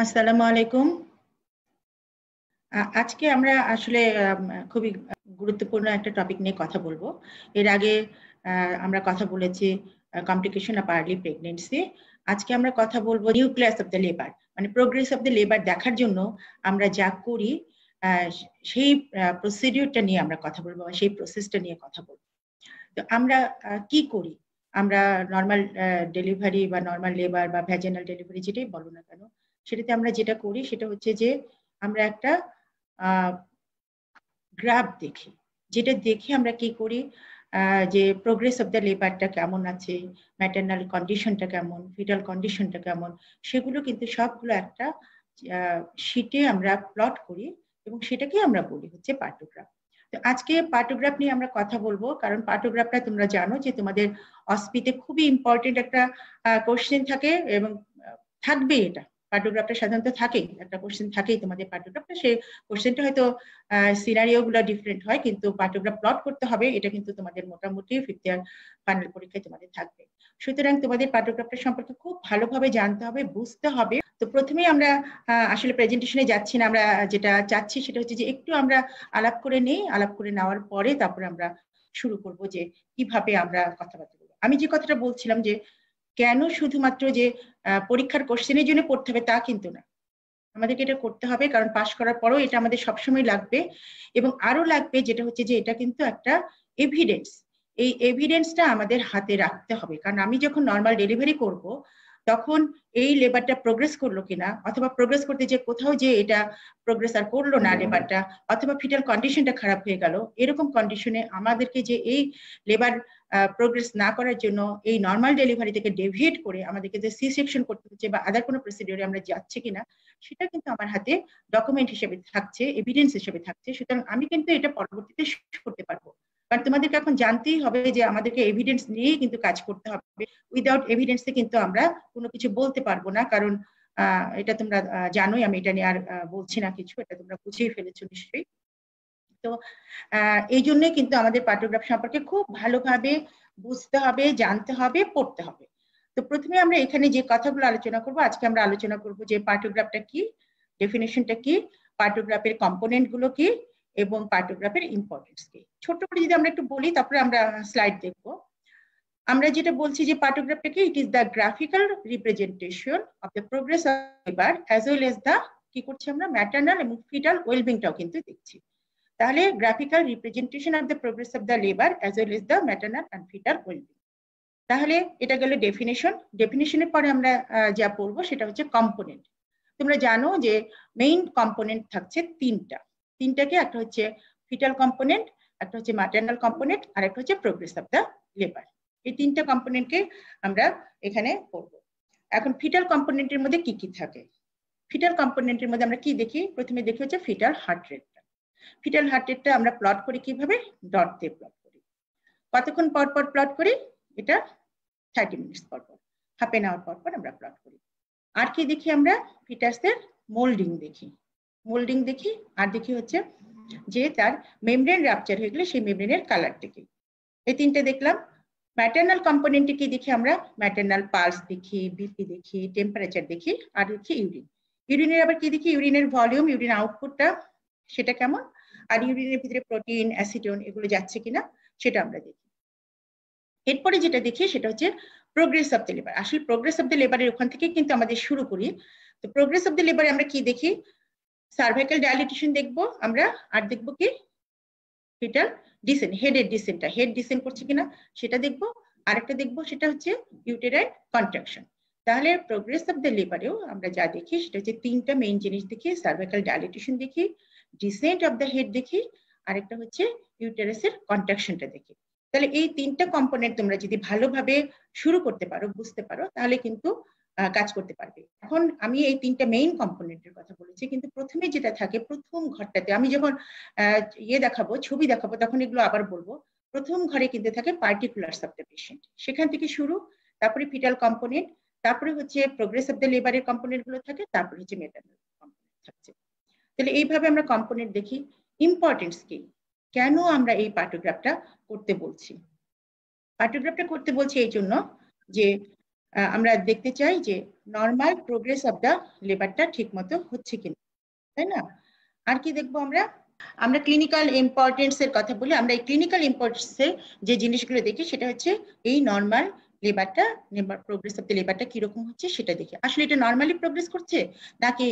আসসালামু আলাইকুম। আজকে আমরা আসলে খুবই গুরুত্বপূর্ণ একটা টপিক নিয়ে কথা বলবো। এর আগে আমরা কথা বলেছি কমপ্লিকেশন অফ আর্লি প্রেগন্যান্সি। আজকে আমরা কথা বলবো নিউক্লিয়াস অফ দ্য লেবার, মানে প্রোগ্রেস অফ দ্য লেবার দেখার জন্য আমরা যা করি সেই প্রসিডিউরটা নিয়ে আমরা কথা বলবো, সেই প্রসেসটা নিয়ে কথা বলবো। তো আমরা কি করি? আমরা নর্মাল ডেলিভারি বা নর্মাল লেবার বা ভ্যাজিনাল ডেলিভারি যেটাই বলো না কেন, সেটাতে আমরা যেটা করি সেটা হচ্ছে যে আমরা একটা গ্রাফ দেখি, যেটা দেখে আমরা কি করি যে প্রোগ্রেস অফ দ্য লেবারটা কেমন আছে, ম্যাটারনাল কন্ডিশনটা কেমন, ফিটাল কন্ডিশনটা কেমন, সেগুলো কিন্তু সবগুলো একটা শিটে আমরা প্লট করি এবং সেটাকে আমরা বলি হচ্ছে পার্টোগ্রাফ। তো আজকে পার্টোগ্রাফ নিয়ে আমরা কথা বলবো, কারণ পার্টোগ্রাফটা তোমরা জানো যে তোমাদের অসপিতে খুবই ইম্পর্টেন্ট একটা কোশ্চেন থাকে এবং থাকবে। এটা পার্টোগ্রাফটা সাধারণত থাকেই, একটা কোশ্চেন থাকেই তোমাদের পার্টোগ্রাফটা। সেই কোশ্চেনটা হয়তো সিনারিও গুলো ডিফারেন্ট হয়, কিন্তু পার্টোগ্রাফ প্লট করতে হবে, এটা কিন্তু তোমাদের মোটামুটি ফিফথ ইয়ার ফাইনাল পরীক্ষায় তোমাদের থাকবে। সুতরাং তোমাদের পার্টোগ্রাফটা সম্পর্কে খুব ভালোভাবে জানতে হবে, বুঝতে হবে। তো প্রথমেই আমরা আসলে প্রেজেন্টেশনে যাচ্ছি না, আমরা যেটা চাচ্ছি সেটা হচ্ছে যে একটু আমরা আলাপ করে নিই, আলাপ করে নেওয়ার পরে তারপরে আমরা শুরু করব যে কিভাবে আমরা কথাবার্তা বলবো। আমি যে কথাটা বলছিলাম যে কেন শুধুমাত্র যে পরীক্ষার কোশ্চেনের জন্য পড়তে হবে তা কিন্তু না, আমাদেরকে এটা করতে হবে কারণ পাশ করার পরেও এটা আমাদের সবসময় লাগবে। এবং আরো লাগবে যেটা হচ্ছে যে এটা কিন্তু একটা এভিডেন্স, এই এভিডেন্সটা আমাদের হাতে রাখতে হবে। কারণ আমি যখন নর্মাল ডেলিভারি করব তখন এই লেবারটা প্রোগ্রেস করলো কিনা, অথবা প্রোগ্রেস করতে যে কোথাও যে এটা প্রোগ্রেস আর করলো না লেবারটা, অথবা ফিটাল কন্ডিশনটা খারাপ হয়ে গেল, এরকম কন্ডিশনে আমাদেরকে যে এই লেবার প্রোগ্রেস না করার জন্য এই নর্মাল ডেলিভারি থেকে ডেভিয়েট করে আমাদেরকে যে সি সেকশন করতে হচ্ছে বা আদার কোনো প্রসিডিওরে আমরা যাচ্ছি কিনা, সেটা কিন্তু আমার হাতে ডকুমেন্ট হিসেবে থাকছে, এভিডেন্স হিসেবে থাকছে। সুতরাং আমি কিন্তু এটা পরবর্তীতে শেষ করতে পারবো। কারণ তোমাদেরকে এখন জানতেই হবে যে আমাদেরকে এভিডেন্স নিয়েই কিন্তু কাজ করতে হবে। উইদাউট এভিডেন্সে কিন্তু আমরা কোনো কিছু বলতে পারবো না, কারণ এটা তোমরা জানোই, আমি এটা নিয়ে আর বলছি না কিছু, এটা তোমরা বুঝেই ফেলেছো নিশ্চয়ই। তো এই জন্যই কিন্তু আমাদের পার্টোগ্রাফ সম্পর্কে খুব ভালোভাবে বুঝতে হবে, জানতে হবে, পড়তে হবে। তো প্রথমে আমরা এখানে যে কথাগুলো আলোচনা করব, আজকে আমরা আলোচনা করব যে পার্টোগ্রাফটা কি, ডেফিনেশনটা কি, পার্টোগ্রাফের কম্পোনেন্ট গুলো কি, এবং পার্টোগ্রাফের ইম্পর্টেন্স কি। ছোট করে যদি আমরা একটু বলি, তারপরে আমরা স্লাইড দেখবো। আমরা যেটা বলছি যে পার্টোগ্রাফটা কি, ইট is the graphical representation of the progress of labour as well as the, কি করছি আমরা, ম্যাটারনাল এবং ফিটাল ওয়েলবিংটাও কিন্তু দেখছি। তাহলে graphical representation of the progress of the labour as well as the maternal and fetal wellbeing. তাহলে এটা গেল ডেফিনেশন। ডেফিনেশনের পরে আমরা যা পড়বো সেটা হচ্ছে কম্পোনেন্ট। তোমরা জানো যে মেইন কম্পোনেন্ট থাকছে তিনটাকে, একটা হচ্ছে ফিটাল কম্পোনেন্ট, একটা হচ্ছে ম্যাটারনাল কম্পোনেন্ট, আর একটা হচ্ছে প্রোগ্রেস অফ দ্য লেবার। এই তিনটা কম্পোনেন্টকে আমরা এখানে পড়বো। এখন ফিটাল কম্পোনেন্টের মধ্যে কি কি থাকে? ফিটাল কম্পোনেন্টের মধ্যে আমরা কি দেখি? প্রথমে দেখি হচ্ছে ফিটাল হার্ট রেটটা। ফিটাল হার্ট রেটটা আমরা প্লট করি কিভাবে? ডট দিয়ে প্লট করি। কতক্ষণ পর পর প্লট করি? এটা 30 মিনিটস পর পর, হাফ এন আওয়ার পর পর আমরা প্লট করি। আর কি দেখি আমরা? ফিটাসের মোল্ডিং দেখি, আর দেখি হচ্ছে যে তার মেমব্রেন রাপচার হয়ে গেলে সেই মেমব্রেনের কালার দেখি। এই তিনটে দেখলাম। ম্যাটারনাল কম্পোনেন্টে কি দেখি আমরা? ম্যাটারনাল পালস দেখি, বিপি দেখি, টেম্পারেচার দেখি, আর দেখি ইউরিন। ইউরিনের আবার কি দেখি? ইউরিনের ভলিউম, ইউরিন আউটপুটটা সেটা কেমন, আর ইউরিনের ভিতরে প্রোটিন, অ্যাসিডন এগুলো যাচ্ছে কিনা সেটা আমরা দেখি। এরপরে যেটা দেখি সেটা হচ্ছে প্রোগ্রেস অফ দ্য লেবার। আসলে প্রোগ্রেস অফ দ্য লেবারের ওখান থেকে কিন্তু আমাদের শুরু করি। তো প্রোগ্রেস অফ দ্য লেবারে আমরা কি দেখি? সার্ভাইকাল ডায়ালিটেশন দেখবো আমরা, আর দেখবো কি ফিটাল ডিসেন্ট, হেডের ডিসেন্টটা, হেড ডিসেন্ট করছে কিনা সেটা দেখবো। আরেকটা দেখবো সেটা হচ্ছে ইউটেরাইন কন্ট্রাকশন। তাহলে প্রোগ্রেস অফ দ্য লেবারেও আমরা যা দেখি সেটা হচ্ছে তিনটা মেইন জিনিস দেখি, সার্ভাইকাল ডায়ালিটেশন দেখি, ডিসেন্ট অফ দ্য হেড দেখি, আরেকটা হচ্ছে ইউটেরাসের কন্ট্রাকশনটা দেখি। তাহলে এই তিনটা কম্পোনেন্ট তোমরা যদি ভালোভাবে শুরু করতে পারো, বুঝতে পারো, তাহলে কিন্তু কাজ করতে পারবে। এখন আমি এই তিনটা মেইন কম্পোনেন্টের কথা বলেছি, কিন্তু প্রথমে যেটা থাকে প্রথম ঘরটাতে, আমি যখন দেখাবো, ছবি দেখাবো, তখন এগুলো আবার বলবো। প্রথম ঘরে কিন্তু থাকে পার্টিকুলারস অফ দ্য পেশেন্ট, সেখান থেকে শুরু, তারপরে ফিটাল কম্পোনেন্ট, তারপরে হচ্ছে প্রোগ্রেস অফ দ্য লেবারের কম্পোনেন্ট গুলো থাকে, তারপরে হচ্ছে ম্যাটারনাল কম্পোনেন্ট থাকছে। তাহলে এইভাবে আমরা কম্পোনেন্ট দেখি। ইম্পর্টেন্স কি, কেন আমরা এই পার্টোগ্রাফটা করতে বলছি? পার্টোগ্রাফটা করতে বলছি এই জন্য যে আমরা দেখতে চাই যে নর্মাল প্রোগ্রেস অফ দ্য লেবারটা ঠিক মতো হচ্ছে কিনা, তাই না? আর কি দেখবো আমরা? আমরা ক্লিনিক্যাল ইম্পর্টেন্স এর কথা বলি। আমরা এই ক্লিনিক্যাল ইম্পর্টেন্সে যে জিনিসগুলো দেখি সেটা হচ্ছে এই নর্মাল লেবারটা, প্রোগ্রেস অফ দ্য লেবারটা কিরকম হচ্ছে সেটা দেখি। আসলে এটা নর্মালি প্রোগ্রেস করছে নাকি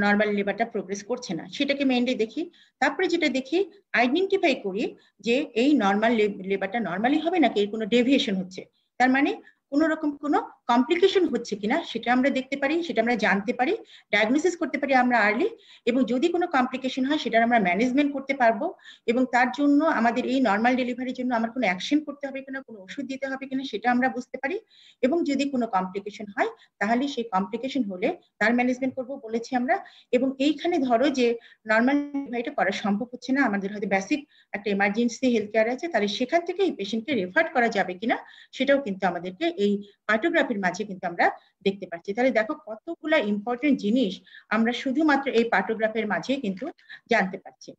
নর্মাল লেবারটা প্রোগ্রেস করছে না, সেটাকে মেইনলি দেখি। তারপরে যেটা দেখি, আইডেন্টিফাই করি যে এই নর্মাল লেবারটা নর্মালি হবে নাকি এর কোনো ডেভিয়েশন হচ্ছে। তার মানে কোনো রকম কোনো কমপ্লিকেশন হচ্ছে কিনা সেটা আমরা দেখতে পারি, সেটা আমরা জানতে পারি, ডায়াগনোসিস করতে পারি আমরা আর্লি। এবং যদি কোনো কমপ্লিকেশন হয় সেটা আমরা ম্যানেজমেন্ট করতে পারবো। এবং তার জন্য আমাদের এই নর্মাল ডেলিভারির জন্য আমার কোনো অ্যাকশন করতে হবে কিনা, কোনো ওষুধ দিতে হবে কিনা সেটা আমরা বুঝতে পারি। এবং যদি কোনো কমপ্লিকেশন হয় তাহলে সেই কমপ্লিকেশন হলে তার ম্যানেজমেন্ট করবো বলেছি আমরা। এবং এইখানে ধরো যে নর্মাল ডেলিভারিটা করা সম্ভব হচ্ছে না, আমাদের হয়তো বেসিক একটা এমার্জেন্সি হেলথ কেয়ার আছে, তাহলে সেখান থেকে এই পেশেন্টকে রেফার করা যাবে কিনা সেটাও কিন্তু আমাদেরকে এই পার্টোগ্রাফির মাঝে কিন্তু আমরা দেখতে পাচ্ছি। তাহলে দেখো কতগুলা ইম্পর্টেন্ট জিনিস আমরা শুধুমাত্র এই পার্টোগ্রাফের মাঝে কিন্তু জানতে পারছি।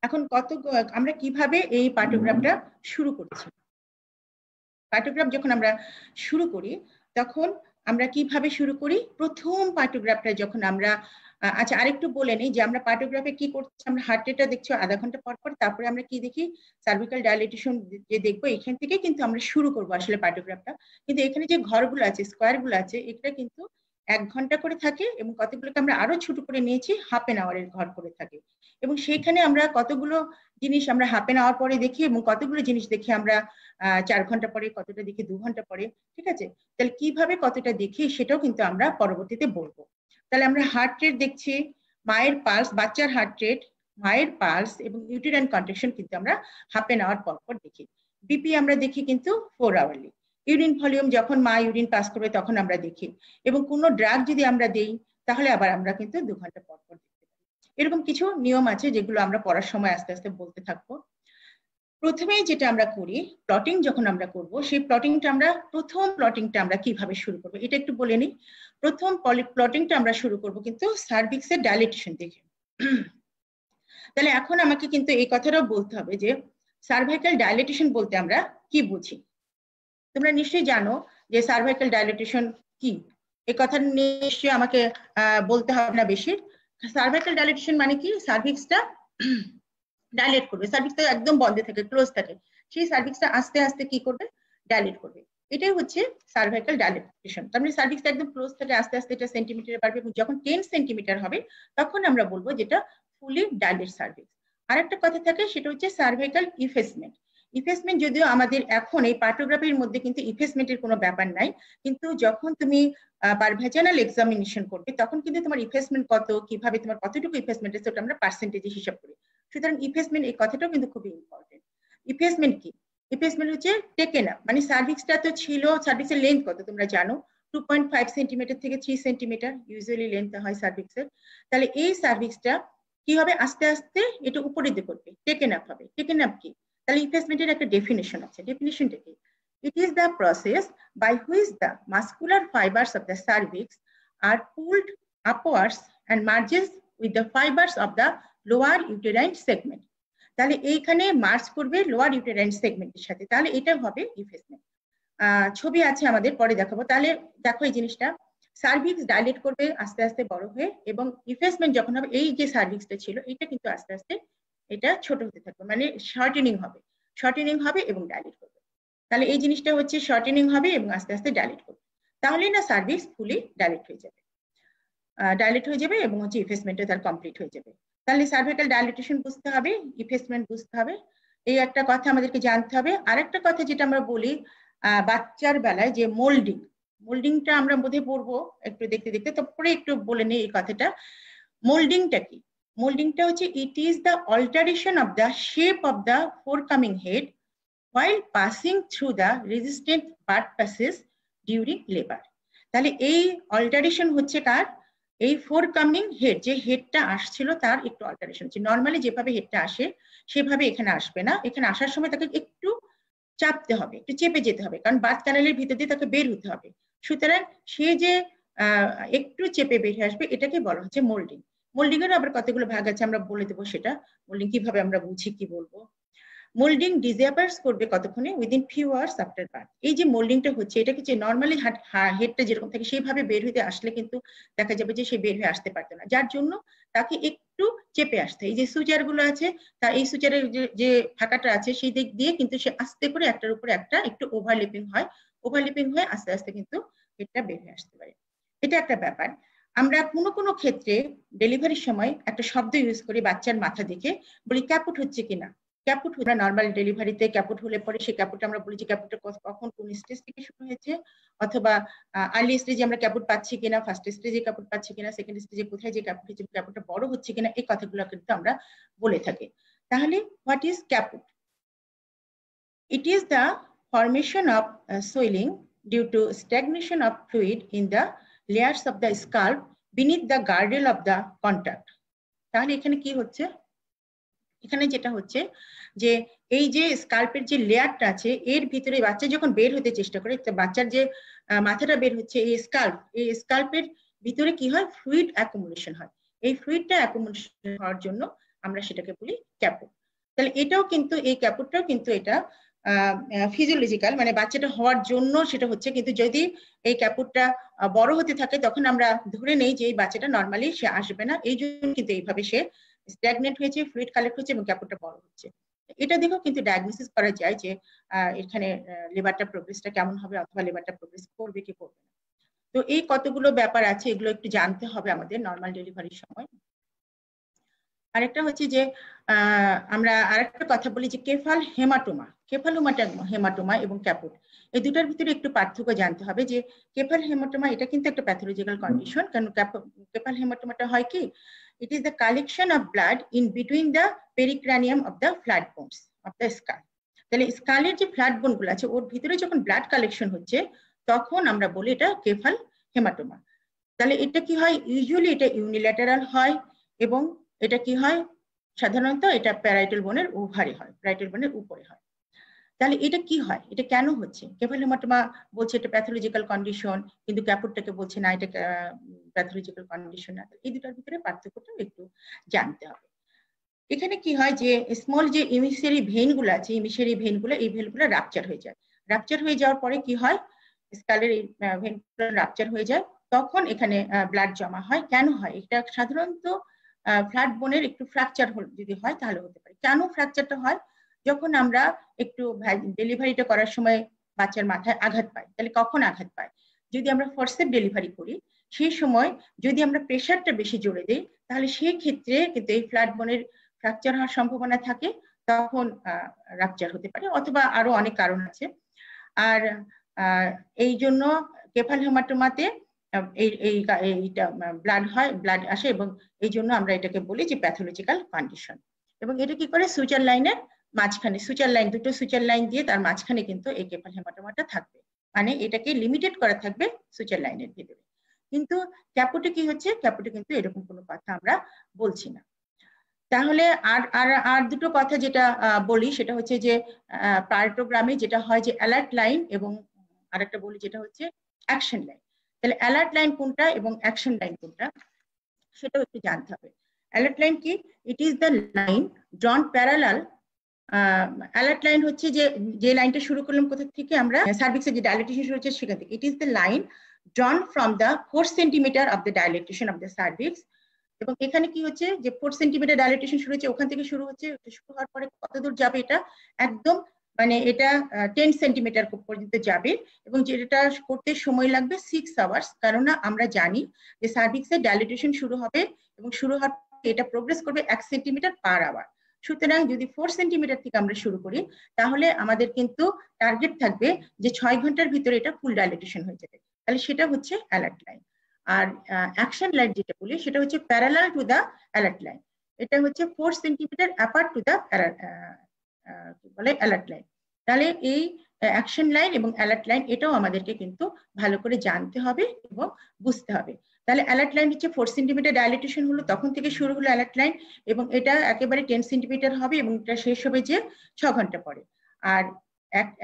এখন আমরা কিভাবে এই পার্টোগ্রাফটা শুরু করছি? পার্টোগ্রাফ যখন আমরা শুরু করি তখন আমরা কিভাবে শুরু করি? প্রথম পার্টোগ্রাফটা যখন আমরা আচ্ছা আরেকটু বলে নিই যে আমরা পার্টোগ্রাফে কি করছি। আমরা হার্ট রেটটা দেখছি আধা ঘন্টা পর পর, তারপরে আমরা কি দেখি? সার্ভিক্যাল ডাইলেটেশন যে দেখবো, এখান থেকে কিন্তু আমরা শুরু করবো আসলে পার্টোগ্রাফটা। কিন্তু এখানে যে ঘরগুলো আছে, স্কোয়ার গুলো আছে, এটা কিন্তু 1 ঘন্টা করে থাকে এবং কতগুলোকে আমরা আরো ছোট করে নিয়েছি, হাফ এন আওয়ারের ঘর করে থাকে। এবং সেইখানে আমরা কতগুলো জিনিস আমরা হাফ এন আওয়ার পরে দেখি এবং কতগুলো জিনিস দেখি আমরা 4 ঘন্টা পরে, কতটা দেখি 2 ঘন্টা পরে। ঠিক আছে, তাহলে কিভাবে কতটা দেখি সেটাও কিন্তু আমরা পরবর্তীতে বলবো। তাহলে আমরা হার্ট রেট দেখছি, মায়ের পালস, বাচ্চার হার্ট রেট, মায়ের পালস এবং ইউটেরাইন কন্ট্রাকশন কিন্তু আমরা হাফ এন আওয়ার পর পর দেখি। বিপি আমরা দেখি কিন্তু 4 আওয়ারলি। ইউরিন ভলিউম যখন মা ইউরিন পাস করবে তখন আমরা দেখি। এবং কোনো ড্রাগ যদি আমরা দেই তাহলে আবার আমরা কিন্তু 2 ঘন্টা পর পর দেখতে পারি। এরকম কিছু নিয়ম আছে যেগুলো আমরা পড়ার সময় আস্তে আস্তে বলতে থাকবো। প্রথমেই যেটা আমরা করি, প্লটিং যখন আমরা করব, সেই প্লটিংটা আমরা প্রথম প্লটিংটা আমরা কিভাবে শুরু করব এটা একটু বলে নিই। প্রথম প্লটিংটা আমরা শুরু করব কিন্তু সার্ভিক্সের ডাইলেটেশন দেখে। তাহলে এখন আমাকে কিন্তু এই কথাটাও বলতে হবে যে সার্ভাইকাল ডাইলেটেশন বলতে আমরা কি বুঝি। তোমরা নিশ্চয়ই জানো যে সার্ভাইকাল ডাইলেটেশন কি, এই কথা নিশ্চয়ই আমাকে বলতে হবে না বেশি। সার্ভাইকাল ডাইলেটেশন মানে কি? সার্ভিক্সটা ডাইলেট করবে, সার্ভিক্সটা একদম বন্ধ থাকে, ক্লোজ থাকে, সেই সার্ভিক্সটা আস্তে আস্তে কি করবে? ডাইলেট করবে। এটাই হচ্ছে সার্ভাইকাল ডাইলেটেশন। তার মানে সার্ভিক্সটা একদম ক্লোজ থাকে, আস্তে আস্তে এটা সেন্টিমিটারে বাড়বে এবং যখন 10 সেন্টিমিটার হবে তখন আমরা বলবো যেটা ফুলি ডাইলেট সার্ভিক্স। আরেকটা কথা থাকে সেটা হচ্ছে সার্ভাইকাল ইফেসমেন্ট। ইফেসমেন্ট যদিও আমাদের এখন এই পার্টোগ্রাফির মধ্যে কিন্তু ইফেসমেন্টের কোনো ব্যাপার নাই, কিন্তু যখন তুমি ভাজানাল এক্সামিনেশন করবে তখন কিন্তু তোমার ইফেসমেন্ট কত, কিভাবে তোমার কতটুকু ইফেসমেন্ট আছে ওটা আমরা পার্সেন্টেজে হিসাব করি। সুতরাং ইফেসমেন্ট এই কথাটাও কিন্তু খুবই ইম্পর্টেন্ট। ইফেসমেন্ট কি? ইফেসমেন্ট হচ্ছে টেকেন আপ, মানে সার্ভিক্সটা তো ছিল, সার্ভিক্সের লেন্থ কত তোমরা জানো, 2.5 সেন্টিমিটার থেকে 3 সেন্টিমিটার ইউজুয়ালি লেন্থ হয় সার্ভিক্সের। তাহলে এই সার্ভিক্সটা কি হবে? আস্তে আস্তে এটা উপরের দিকে করবে, টেকেন আপ হবে। টেকেন আপ কি? তাহলে ইফেসমেন্টের একটা ডেফিনেশন আছে। ডেফিনেশনটা কি? It is the process by which the muscular fibers of the cervix are pulled upwards and merges with the fibers of the lower uterine segment. তাহলে এইখানে মার্চ করবে lower uterine সেগমেন্টের সাথে, তাহলে এটা হবে ইফেসমেন্ট। ছবি আছে আমাদের, পরে দেখাবো। তাহলে দেখো এই জিনিসটা, সার্ভিক্স ডাইলেট করবে আস্তে আস্তে বড় হয়ে, এবং ইফেসমেন্ট যখন হবে এই যে সার্ভিক্সটা ছিল এটা কিন্তু আস্তে আস্তে এটা ছোট হতে থাকবে, মানে শর্টেনিং হবে, শর্টেনিং হবে এবং ডাইলেট করবে। তাহলে এই জিনিসটা হচ্ছে শর্টেনিং হবে এবং আস্তে আস্তে ডাইলেট করবে, তাহলে না সার্ভিক্স ফুলি ডাইলেট হয়ে যাবে, ডাইলেট হয়ে যাবে এবং হচ্ছে ইফেসমেন্টে তার কমপ্লিট হয়ে যাবে। তাহলে সার্ভাইকাল ডাইলেটেশন বুঝতে হবে, ইফেসমেন্ট বুঝতে হবে, এই একটা কথা আমাদেরকে জানতে হবে। আরেকটা কথা যেটা আমরা বলি বাচ্চার বেলায় যে মোল্ডিং, মোল্ডিংটা আমরা বোধহয় পড়বো একটু দেখতে দেখতে, তারপরে একটু বলে নিই এই কথাটা। মোল্ডিংটা কি? মোল্ডিংটা হচ্ছে it is the alteration of the shape of the forecoming head while passing through the resistant birth passage during labor। তাহলে এই অল্টারেশন হচ্ছে কার? এই ফোরকামিং হেড, যে হেডটা আসছিল তার একটু অল্টারেশন হচ্ছে। নর্মালি যেভাবে হেডটা আসে সেভাবে এখানে আসবে না, এখানে আসার সময় তাকে একটু চাপতে হবে, একটু চেপে যেতে হবে, কারণ বার্থ ক্যানেলের ভিতর দিয়ে তাকে বের হতে হবে। সুতরাং সে যে একটু চেপে বেরিয়ে আসবে এটাকে বলা হচ্ছে মোল্ডিং। মোল্ডিং এর আবার কতগুলো ভাগ আছে আমরা বলে দেবো, সেটা মোল্ডিং কিভাবে আমরা বুঝি কি বলবো। মোল্ডিং ডিসঅ্যাপিয়ার্স করবে কতক্ষণে, within few hours after birth. এই যে মোল্ডিংটা হচ্ছে এটা কি যে নর্মালি হেডটা যেরকম থাকে সেইভাবে বের হইতে আসলে কিন্তু দেখা যাবে যে সে বের হয়ে আসতে পারতো না, যার জন্য তাকে একটু চেপে আসতে, এই যে সুচার গুলো আছে তা এই সুচারের যে ফাঁকাটা আছে সেই দিক দিয়ে কিন্তু সে আস্তে করে একটার উপরে একটা একটু ওভারলিপিং হয়, ওভারলিপিং হয়ে আস্তে আস্তে কিন্তু হেডটা বের হয়ে আসতে পারে। এটা একটা ব্যাপার। আমরা কোনো কোনো ক্ষেত্রে ডেলিভারির সময় একটা শব্দ ইউজ করি বাচ্চার মাথা দেখে, বলি ক্যাপুট হচ্ছে কিনা। ক্যাপুট হলে নর্মাল ডেলিভারিতে ক্যাপুট হলে পরে সেই ক্যাপুটটা আমরা বলি যে ক্যাপুটটা কখন কোন স্টেজ থেকে শুরু হয়েছে, অথবা আর্লি স্টেজে আমরা ক্যাপুট পাচ্ছি কিনা, ফার্স্ট স্টেজে ক্যাপুট পাচ্ছি কিনা, সেকেন্ড স্টেজে কোথায় যে ক্যাপুট হচ্ছে ক্যাপুটটা বড় হচ্ছে কিনা, এই কথাগুলো কিন্তু আমরা বলে থাকি। তাহলে what is caput? It is the formation of swelling due to stagnation of fluid in the layers of the scalp beneath the girdle of the contact. তাহলে এখানে কি হচ্ছে, এখানে যেটা হচ্ছে যে এই যে স্কাল্পের যে লেয়ারটা আছে এর ভিতরে বাচ্চা যখন বের হতে চেষ্টা করে, বাচ্চার যে মাথাটা বের হচ্ছে এই স্কাল্পের ভিতরে কি হয়, ফ্লুইড অ্যাকুমুলেশন হয়। এই ফ্লুইডটা অ্যাকুমুলেশন হওয়ার জন্য আমরা সেটাকে বলি ক্যাপুট। তাহলে এটাও কিন্তু এই ক্যাপুটটাও কিন্তু এটা ফিজিওলজিক্যাল, মানে বাচ্চাটা হওয়ার জন্য সেটা হচ্ছে, কিন্তু যদি এই ক্যাপুটটা বড় হতে থাকে তখন আমরা ধরে নেই যে এই বাচ্চাটা নর্মালি সে আসবে না, এই জন্য কিন্তু এইভাবে সে স্ট্যাগনেট হয়েছে, ফ্লুইড কালেক্ট হচ্ছে এবং ক্যাপুটটা বড় হচ্ছে। এটা দেখেও কিন্তু ডায়াগনোসিস করা যায় যে এখানে লিভারটা প্রোগ্রেসটা কেমন হবে, অথবা লিভারটা প্রোগ্রেস করবে কি করবে না। তো এই কতগুলো ব্যাপার আছে, এগুলো একটু জানতে হবে আমাদের নর্মাল ডেলিভারির সময়। আরেকটা হচ্ছে যে আমরা আরেকটা কথা বলি যে কেফাল হেমাটোমা এবং ক্যাপুট, এই দুটার ভিতরে একটু পার্থক্য জানতে হবে। যে কেফাল হেমাটোমা এটা কিন্তু একটা প্যাথোলজিক্যাল কন্ডিশন, কারণ কেফাল হেমাটোমাটা হয় কি, it is the collection of blood in between the pericranium of the flat bones of the skull. তাহলে স্কালের যে ফ্ল্যাট বোন গুলো আছে ওর ভিতরে যখন ব্লাড কালেকশন হচ্ছে তখন আমরা বলি এটা কেফাল হেমাটোমা। তাহলে এটা কি হয়, ইউজুয়ালি এটা ইউনিল্যাটারাল হয় এবং এটা কি হয়, সাধারণত এটা প্যারাইটাল বোনের ওভারে হয়, প্যারাইটাল বোনের উপরে হয়। তাহলে এটা কি হয়, এটা কেন হচ্ছে? কেফাল হেমাটোমা বলছে এটা প্যাথোলজিক্যাল কন্ডিশন, কিন্তু ক্যাপুটটাকে বলছে না এটা প্যাথোলজিক্যাল কন্ডিশন না। এই দুটার ভিতরে পার্থক্যটা একটু জানতে হবে। এখানে কি হয় যে স্মল যে ইমিশিয়ারি ভেইন গুলো আছে, ইমিশিয়ারি ভেইন গুলো, এই ভেইন গুলো রাপচার হয়ে যায়। রাপচার হয়ে যাওয়ার পরে কি হয়, স্কালের এই ভেইন গুলো রাপচার হয়ে যায়, তখন এখানে ব্লাড জমা হয়। কেন হয় এটা? সাধারণত ফ্ল্যাট বোনের একটু ফ্র্যাকচার যদি হয় তাহলে হতে পারে। কেন ফ্র্যাকচারটা হয়? যখন আমরা একটু ডেলিভারিটা করার সময় বাচ্চার মাথায় আঘাত পাই, তাহলে কখন আঘাত পায়? যদি আমরা ফোর্সেপ ডেলিভারি করি সেই সময় যদি আমরা প্রেশারটা বেশি জোরে দিই তাহলে সেই ক্ষেত্রে কিন্তু এই ফ্ল্যাট বোনের ফ্র্যাকচার হওয়ার সম্ভাবনা থাকে, তখন রাপচার হতে পারে, অথবা আরো অনেক কারণ আছে। আর এই জন্য কেফাল হেমাটোমাতে এইটা ব্লাড হয়, ব্লাড আসে, এবং এই জন্য আমরা এটাকে বলি যে প্যাথোলজিক্যাল কন্ডিশন। এবং এটা কি করে, সুচার লাইনের মাঝখানে, সুচার লাইন, দুটো সুচার লাইন দিয়ে তার মাঝখানে কিন্তু এই কেফাল হেমাটোমাটা থাকবে, মানে এটাকে লিমিটেড করা থাকবে সুচার লাইনের ভিতরে। কিন্তু ক্যাপুটে কি হচ্ছে, ক্যাপুটে কিন্তু এরকম কোনো কথা আমরা বলছি না। তাহলে আর আর আর দুটো কথা যেটা বলি সেটা হচ্ছে যে পার্টোগ্রামে যেটা হয় যে অ্যালার্ট লাইন, এবং আরেকটা বলি যেটা হচ্ছে অ্যাকশন লাইন। তাহলে অ্যালার্ট লাইন কোনটা এবং অ্যাকশন লাইন কোনটা সেটাও একটু জানতে হবে। অ্যালার্ট লাইন কি? ইট is the line ড্রন parallel. Alert line হচ্ছে যে লাইনটা শুরু করলাম কোথা থেকে, আমরা সার্ভিক্সের যে ডাইলেটেশন শুরু হচ্ছে সেখান থেকে। ইট is the line ড্রন from the 4 centimetre of the dilatation of the cervix. এবং এখানে কি হচ্ছে যে 4 সেন্টিমিটার ডাইলেটেশন শুরু হচ্ছে, ওখান থেকে শুরু হচ্ছে, শুরু হওয়ার পরে কত দূর যাবে, এটা একদম মানে এটা 10 সেন্টিমিটার পর্যন্ত যাবে, এবং যেটা করতে সময় লাগবে 6 আওয়ার্স। কেননা আমরা জানি যে সার্ভিক্সের ডাইলেটেশন শুরু হবে এবং শুরু হওয়ার এটা প্রোগ্রেস করবে 1 সেন্টিমিটার পার আওয়ার। সুতরাং যদি 4 সেন্টিমিটার থেকে আমরা শুরু করি তাহলে আমাদের কিন্তু টার্গেট থাকবে যে 6 ঘন্টার ভিতরে এটা ফুল ডাইলেটেশন হয়ে যাবে। তাহলে সেটা হচ্ছে অ্যালার্ট লাইন। আর অ্যাকশন লাইন যেটা বলি সেটা হচ্ছে parallel to the alert line. এটা হচ্ছে 4 centimetre apart to the alert line. তাহলে এই অ্যাকশন লাইন এবং অ্যালার্ট লাইন এটাও আমাদেরকে কিন্তু ভালো করে জানতে হবে এবং বুঝতে হবে। তাহলে অ্যালার্ট লাইন হচ্ছে 4 সেন্টিমিটার ডাইলেটেশন হলো তখন থেকে শুরু হলো অ্যালার্ট লাইন, এবং এটা একেবারে 10 সেন্টিমিটার হবে এবং এটা শেষ হবে যে 6 ঘন্টা পরে। আর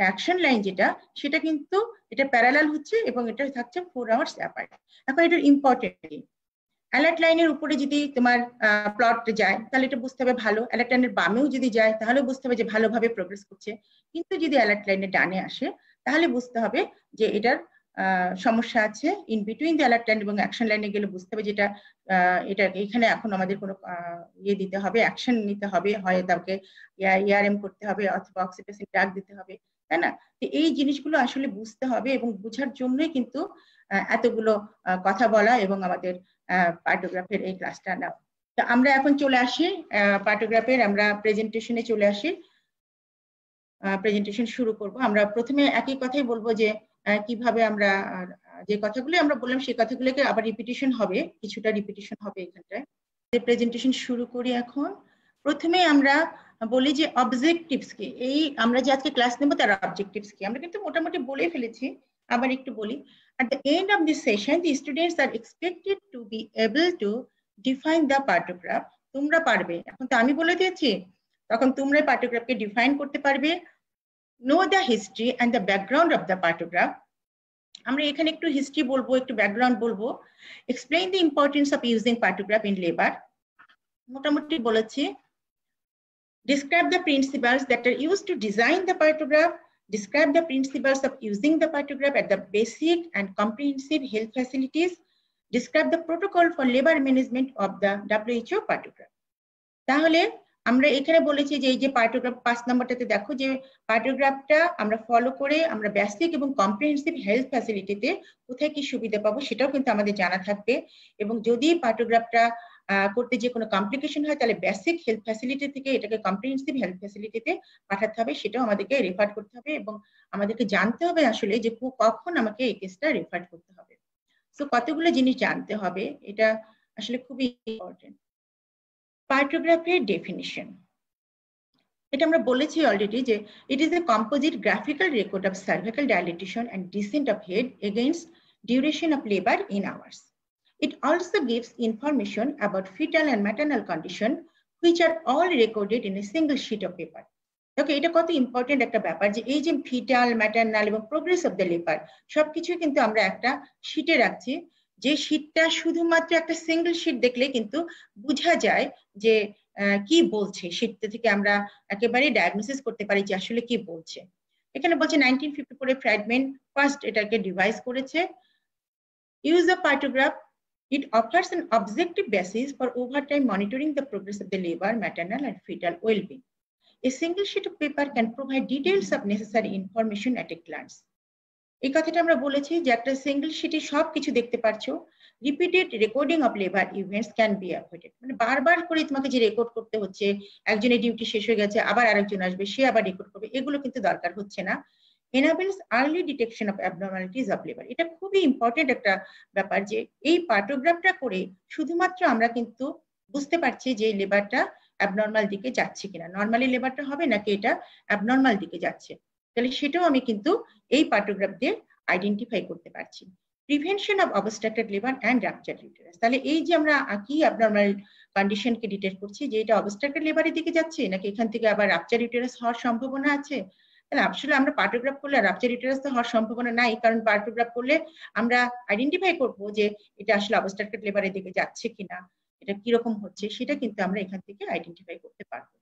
অ্যাকশন লাইন যেটা সেটা কিন্তু এটা প্যারালাল হচ্ছে এবং এটা থাকছে 4 আওয়ার্স অ্যাপার্ট। এখন এটার ইম্পর্টেন্ট, অ্যালার্ট লাইনের উপরে যদি তোমার প্লট যায় তাহলে এটা বুঝতে হবে ভালো, অ্যালার্ট লাইনের বামেও যদি যায় তাহলে বুঝতে হবে যে ভালোভাবে প্রোগ্রেস করছে। কিন্তু যদি অ্যালার্ট লাইনের ডানে আসে তাহলে বুঝতে হবে যে এটার সমস্যা আছে। In between the alert line এবং অ্যাকশন লাইনে গেলে বুঝতে হবে যেটা এটা এখানে এখন আমাদের কোনো ইয়ে দিতে হবে, অ্যাকশন নিতে হবে, হয় তাকে ইয়ারএম করতে হবে অথবা অক্সিটোসিন ড্রাগ দিতে হবে, তাই না? তো এই জিনিসগুলো আসলে বুঝতে হবে এবং বোঝার জন্যই কিন্তু এতগুলো কথা বলা এবং আমাদের পার্টোগ্রাফের এই ক্লাসটা নাও। তো আমরা এখন চলে আসি পার্টোগ্রাফের, আমরা প্রেজেন্টেশনে চলে আসি। প্রেজেন্টেশন শুরু করব। আমরা প্রথমে একই কথাই বলবো যে কিভাবে আমরা যে কথাগুলো আমরা বললাম সেই কথাগুলোকে আবার রিপিটিশন হবে, কিছুটা রিপিটিশন হবে এখানটায়। প্রেজেন্টেশন শুরু করি এখন। প্রথমে আমরা বলি যে অবজেক্টিভস কি, এই আমরা যে আজকে ক্লাস নেব তার অবজেক্টিভস কি আমরা কিন্তু মোটামুটি বলে ফেলেছি, আবার একটু বলি। At the end of this session, the students are expected to be able to define the partograph. তোমরা পারবে, এখন তো আমি বলে দিয়েছি, তখন তোমরা পার্টোগ্রাফকে ডিফাইন করতে পারবে। know the history and the background of the partograph. আমরা এখানে একটু হিস্ট্রি বলবো, একটু ব্যাকগ্রাউন্ড বলবো। explain the importance of using partograph in labor, মোটামুটি বলেছি। describe the principles that are used to design the partograph, describe the principles of using the partograph at the basic and comprehensive health facilities, describe the protocol for labor management of the WHO partograph. তাহলে আমরা এখানে বলেছি যে এই যে পার্টোগ্রাফ 5 নম্বরটাতে দেখো যে পার্টোগ্রাফটা আমরা ফলো করে আমরা বেসিক এবং কম্প্রিহেনসিভ হেলথ ফ্যাসিলিটিতে কোথায় কি সুবিধা পাবো সেটাও কিন্তু আমাদের জানা থাকবে। এবং যদি পার্টোগ্রাফটা করতে যে কোনো কমপ্লিকেশন হয় তাহলে বেসিক হেলথ ফ্যাসিলিটি থেকে এটাকে কম্প্রিহেনসিভ হেলথ ফ্যাসিলিটিতে পাঠাতে হবে, সেটাও আমাদেরকে রেফার করতে হবে এবং আমাদেরকে জানতে হবে আসলে যে কখন আমাকে এই কেসটা রেফার করতে হবে। সো কতগুলো জিনিস জানতে হবে, এটা আসলে খুবই ইম্পর্টেন্ট। পার্টোগ্রাফের ডেফিনিশন, এটা আমরা বলেছি অলরেডি যে it is a composite graphical record of cervical dilatation and descent of head against duration of labour in hours. It also gives information about fetal and maternal condition which are all recorded in a single sheet of paper. ওকে, এটা কত important একটা ব্যাপার যে এই যে fetal, maternal এবং progress of the labour সবকিছু কিন্তু আমরা একটা শীটে রাখছি, যে শীটটা শুধুমাত্র একটা সিঙ্গেল শীট দেখলে কিন্তু বোঝা যায় যে কি বলছে, শীট থেকে আমরা একেবারে ডায়াগনোসিস করতে পারি যে আসলে কি বলছে। এখানে বলছে 1954 ফ্রাইডম্যান ফার্স্ট এটাকে ডিভাইস করেছে। Use of পার্টোগ্রাফ, it offers an objective basis for overtime monitoring the progress of the labor, maternal and fetal well-being. A single sheet of paper can provide details of necessary information at a glance. এই কথাটা আমরা বলেছি যে একটা single শীটে সবকিছু দেখতে পাচ্ছো। Repeated recording of labour events can be avoided, মানে বারবার করে তোমাকে যে রেকর্ড করতে হচ্ছে, একজনের ডিউটি শেষ হয়ে গেছে আবার আরেকজন আসবে সে আবার রেকর্ড করবে, এগুলো কিন্তু দরকার হচ্ছে না। enables early detection of abnormalities of labor, এটা খুবই ইম্পর্টেন্ট একটা ব্যাপার যে এই পার্টোগ্রাফটা করে শুধুমাত্র আমরা কিন্তু বুঝতে পারছি যে লেবারটা অ্যাবনর্মাল দিকে যাচ্ছে কিনা, নর্মালি লেবারটা হবে নাকি এটা অ্যাবনর্মাল দিকে যাচ্ছে, তাহলে সেটাও আমি কিন্তু এই পার্টোগ্রাফ দিয়ে আইডেন্টিফাই করতে পারছি। Prevention of obstructed liver and rupture uterus, তাহলে এই যে আমরা কি অ্যাবনর্মাল কন্ডিশনকে ডিটেক্ট করছি যে এটা অবস্ট্রাক্টেড লিভারের দিকে যাচ্ছে নাকি এখান থেকে আবার রাপচার ইউটেরাস হওয়ার সম্ভাবনা আছে। তাহলে আসলে আমরা পার্টোগ্রাফ করলে রাপচার ইউটেরাস তো হওয়ার সম্ভাবনা নাই, কারণ পার্টোগ্রাফ করলে আমরা আইডেন্টিফাই করব যে এটা আসলে অবস্ট্রাক্টেড লিভারের দিকে যাচ্ছে কিনা, এটা কিরকম হচ্ছে সেটা কিন্তু আমরা এখান থেকে আইডেন্টিফাই করতে পারবো।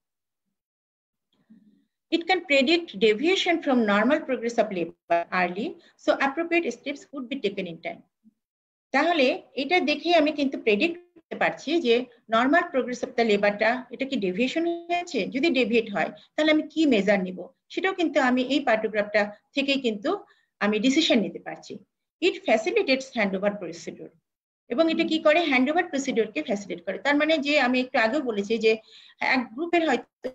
It can predict deviation from normal progress of labor early, so appropriate steps would be taken in time. তাহলে এটা দেখে আমি কিন্তু প্রেডিক্ট করতে পারছি যে নর্মাল প্রোগ্রেস অফ দ্য লেবারটা এটা কি ডেভিয়েশন হয়েছে, যদি ডেভিয়েট হয় তাহলে আমি কি মেজার নিব সেটাও কিন্তু আমি এই পার্টোগ্রাফটা থেকেই কিন্তু আমি ডিসিশন নিতে পারছি। ইট ফ্যাসিলিটেটস হ্যান্ডওভার প্রসিডিউর, এবং এটা কি করে, হ্যান্ডওভার প্রসিডিউরকে ফ্যাসিলিটেট করে। তার মানে যে আমি একটু আগেও বলেছি যে এক গ্রুপের হয়তো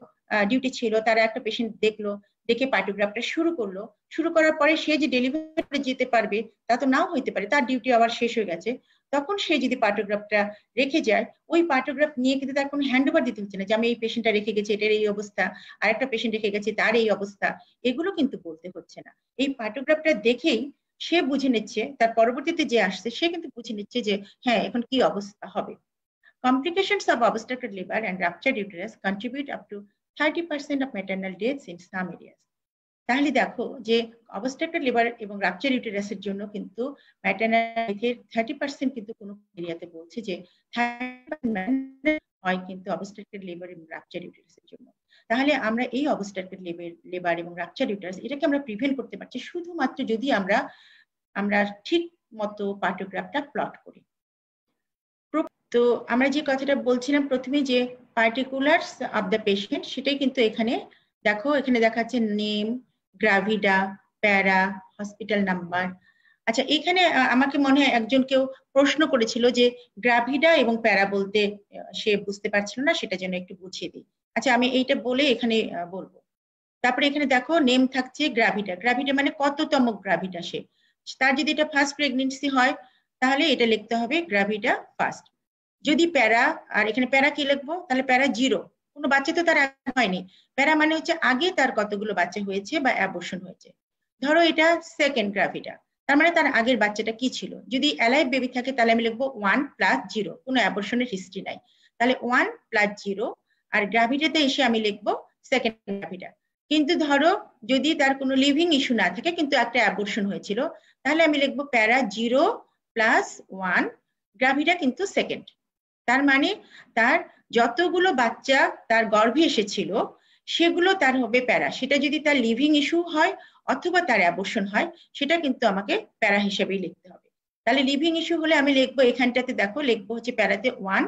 ডিউটি ছিল, তারা একটা পেশেন্ট দেখলো, দেখে পার্টোগ্রাফটা শুরু করলো, শুরু করার পরে সে যে ডেলিভারি করে যেতে পারবে তা তো নাও হইতে পারে, তার ডিউটি আবার শেষ হয়ে গেছে, তখন সে যদি পার্টোগ্রাফটা রেখে যায় ওই পার্টোগ্রাফ নিয়ে কিন্তু তার কোনো হ্যান্ডওভার দিতে হচ্ছে না যে আমি এই পেশেন্টটা রেখে গেছি এটার এই অবস্থা, আর একটা পেশেন্ট রেখে গেছি তার এই অবস্থা, এগুলো কিন্তু বলতে হচ্ছে না। এই পার্টোগ্রাফটা দেখেই সে বুঝে নিচ্ছে, তার পরবর্তীতে যে আসছে সে কিন্তু বুঝে নিচ্ছে যে হ্যাঁ এখন কি অবস্থা হবে। Complications of obstructed labor and ruptured uterus contribute up to 30% of maternal deaths in some areas. তাহলে দেখো যে অবস্ট্রাকটেড লিভার এবং রাপচার ইউটেরাসের জন্য কিন্তু ম্যাটারনাল 30% কিন্তু কোনো এরিয়াতে বলছে যে 30% হয় কিন্তু অবস্ট্রাকটেড লিভার এবং রাপচার ইউটেরাসের জন্য। তাহলে আমরা এই অবস্ট্রাকটেড লিভার এবং রাপচার ইউটেরাস এটাকে আমরা প্রিভেন্ট করতে পারছি শুধুমাত্র যদি আমরা ঠিক মতো পার্টোগ্রাফটা প্লট করি। তো আমরা যে কথাটা বলছিলাম প্রথমে যে পার্টিকুলারস অফ দ্য পেশেন্ট, সেটাই কিন্তু এখানে দেখো, এখানে দেখাচ্ছে নেম, গ্রাভিডা, প্যারা, হসপিটাল নাম্বার। আচ্ছা, এখানে আমাকে মনে হয় একজন কেউ প্রশ্ন করেছিল যে গ্রাভিডা এবং প্যারা বলতে সে বুঝতে পারছিল না, সেটা যেন একটু বুঝিয়ে দিই। আচ্ছা, আমি এইটা বলে এখানে বলবো। তারপরে এখানে দেখো নেম থাকছে গ্রাভিডা। গ্রাভিডা মানে কততম গ্রাভিডা সে, তার যদি এটা ফার্স্ট প্রেগনেন্সি হয় তাহলে এটা লিখতে হবে গ্রাভিডা ফার্স্ট। যদি প্যারা, আর এখানে প্যারা কি লিখবো, তাহলে প্যারা 0, কোনো বাচ্চা তো তার হয়নি। প্যারা মানে হচ্ছে আগে তার কতগুলো বাচ্চা হয়েছে বা অ্যাবর্শন হয়েছে। ধরো এটা সেকেন্ড গ্রাভিডা, তার মানে তার আগের বাচ্চাটা কি ছিল। যদি অ্যালাইভ বেবি থাকে তাহলে আমি লিখবো 1 + 0, কোনো অ্যাবর্শনের হিস্ট্রি নাই, তাহলে 1 + 0। আর গ্রাভিডাতে এসে আমি লিখবো সেকেন্ড গ্রাভিডা। কিন্তু ধরো যদি তার কোনো লিভিং ইস্যু না থাকে কিন্তু একটা অ্যাবর্শন হয়েছিল, তাহলে আমি লিখবো প্যারা 0 + 1, গ্রাভিডা কিন্তু সেকেন্ড। তার মানে তার যতগুলো বাচ্চা তার গর্ভে এসেছিল সেগুলো তার হবে প্যারা। সেটা যদি তার লিভিং ইস্যু হয় অথবা তার অ্যাবর্শন হয়, সেটা কিন্তু আমাকে প্যারা হিসেবেই লিখতে হবে। তাহলে লিভিং ইস্যু হলে আমি লিখবো এখানটাতে, দেখো লিখবো হচ্ছে প্যারাতে 1।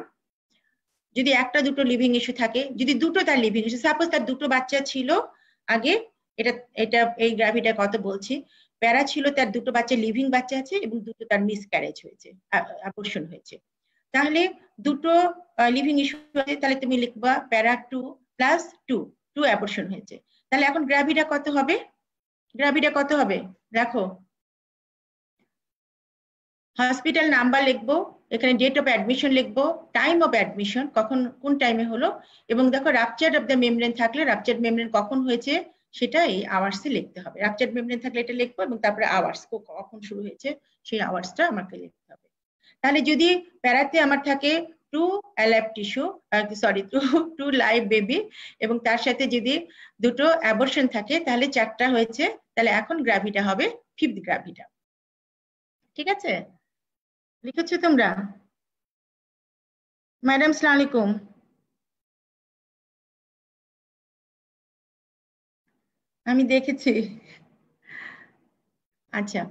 যদি একটা দুটো লিভিং ইস্যু থাকে, যদি দুটো তার লিভিং ইস্যু, সাপোজ তার দুটো বাচ্চা ছিল আগে, এটা এটা এই গ্রাভিডা কত বলছি, প্যারা ছিল তার দুটো বাচ্চা লিভিং বাচ্চা আছে এবং দুটো তার মিসক্যারেজ হয়েছে, অ্যাবর্শন হয়েছে। তাহলে দুটো লিভিং ইস্যু আছে, তাহলে তুমি লিখবা প্যারা 2 + 2, 2 অ্যাবর্শন হয়েছে। তাহলে এখন গ্রাভিডা কত হবে, গ্রাভিডা কত হবে দেখো, হসপিটাল নাম্বার লিখবো, এখানে ডেট অফ অ্যাডমিশন লিখবো, টাইম অফ অ্যাডমিশন কখন কোন টাইমে হলো, এবং দেখো রাপচার অফ দ্য মেমব্রেন থাকলে রাপচার মেমব্রেন কখন হয়েছে সেটা এই আওয়ার্সে লিখতে হবে। রাপচার মেমব্রেন থাকলে এটা লিখবো এবং তারপরে আওয়ার্স কখন শুরু হয়েছে সেই আওয়ার্সটা আমাকে লিখতে হবে। তাহলে যদি প্যারাতে আমার থাকে 2 alive tissue, sorry 2 live baby, এবং তার সাথে যদি দুটো অ্যাবর্শন থাকে তাহলে 4টা হয়েছে, তাহলে এখন গ্রাভিডা হবে 5th গ্রাভিডা। ঠিক আছে, লিখেছো তোমরা? ম্যাডাম সালাম আলাইকুম। আমি দেখেছি। আচ্ছা,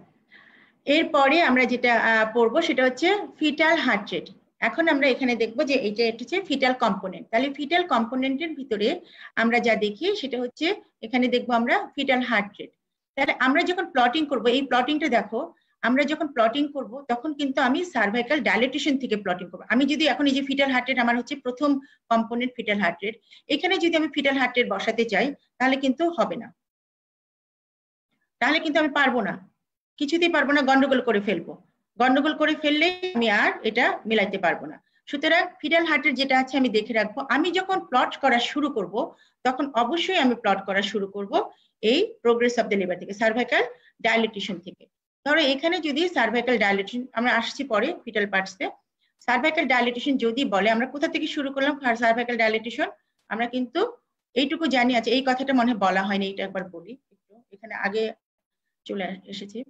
এরপরে আমরা যেটা পড়বো সেটা হচ্ছে ফিটাল হার্ট রেট। এখন আমরা এখানে দেখবো যে এটা হচ্ছে ফিটাল কম্পোনেন্ট। তাহলে ফিটাল কম্পোনেন্টের ভিতরে আমরা যা দেখি সেটা হচ্ছে এখানে দেখবো আমরা ফিটাল হার্ট রেট। তাহলে আমরা যখন প্লটিং করব, এই প্লটিংটা দেখো, আমরা যখন প্লটিং করব তখন কিন্তু আমি সার্ভাইকাল ডাইলেটেশন থেকে প্লটিং করব। আমি যদি এখন এই যে ফিটাল হার্ট রেট আমার হচ্ছে প্রথম কম্পোনেন্ট ফিটাল হার্ট রেট, এখানে যদি আমি ফিটাল হার্ট রেট বসাতে চাই তাহলে কিন্তু হবে না, তাহলে কিন্তু আমি পারবো না, কিছুতেই পারবো না, গন্ডগোল করে ফেলবো। গন্ডগোল করে ফেললে আমি আর এটা মিলাইতে পারবো না। সুতরাং ফিটাল হার্টের যেটা আছে আমি দেখে রাখবো। আমি যখন প্লট করা শুরু করব তখন অবশ্যই আমি প্লট করা শুরু করব এই প্রোগ্রেস অফ দ্য লিভার থেকে, সার্ভাইকাল ডাইলেটেশন থেকে। ধরো এখানে যদি সার্ভাইকাল ডাইলেটেশন, আমরা আসছি পরে ফিটাল পার্টসে, সার্ভাইকাল ডাইলেটেশন যদি বলে আমরা কোথা থেকে শুরু করলাম সার্ভাইকাল ডাইলেটেশন, আমরা কিন্তু এইটুকু জানি আছে, এই কথাটা মনে বলা হয়নি, এটা একবার বলি একটু, এখানে আগে চলে এসেছি।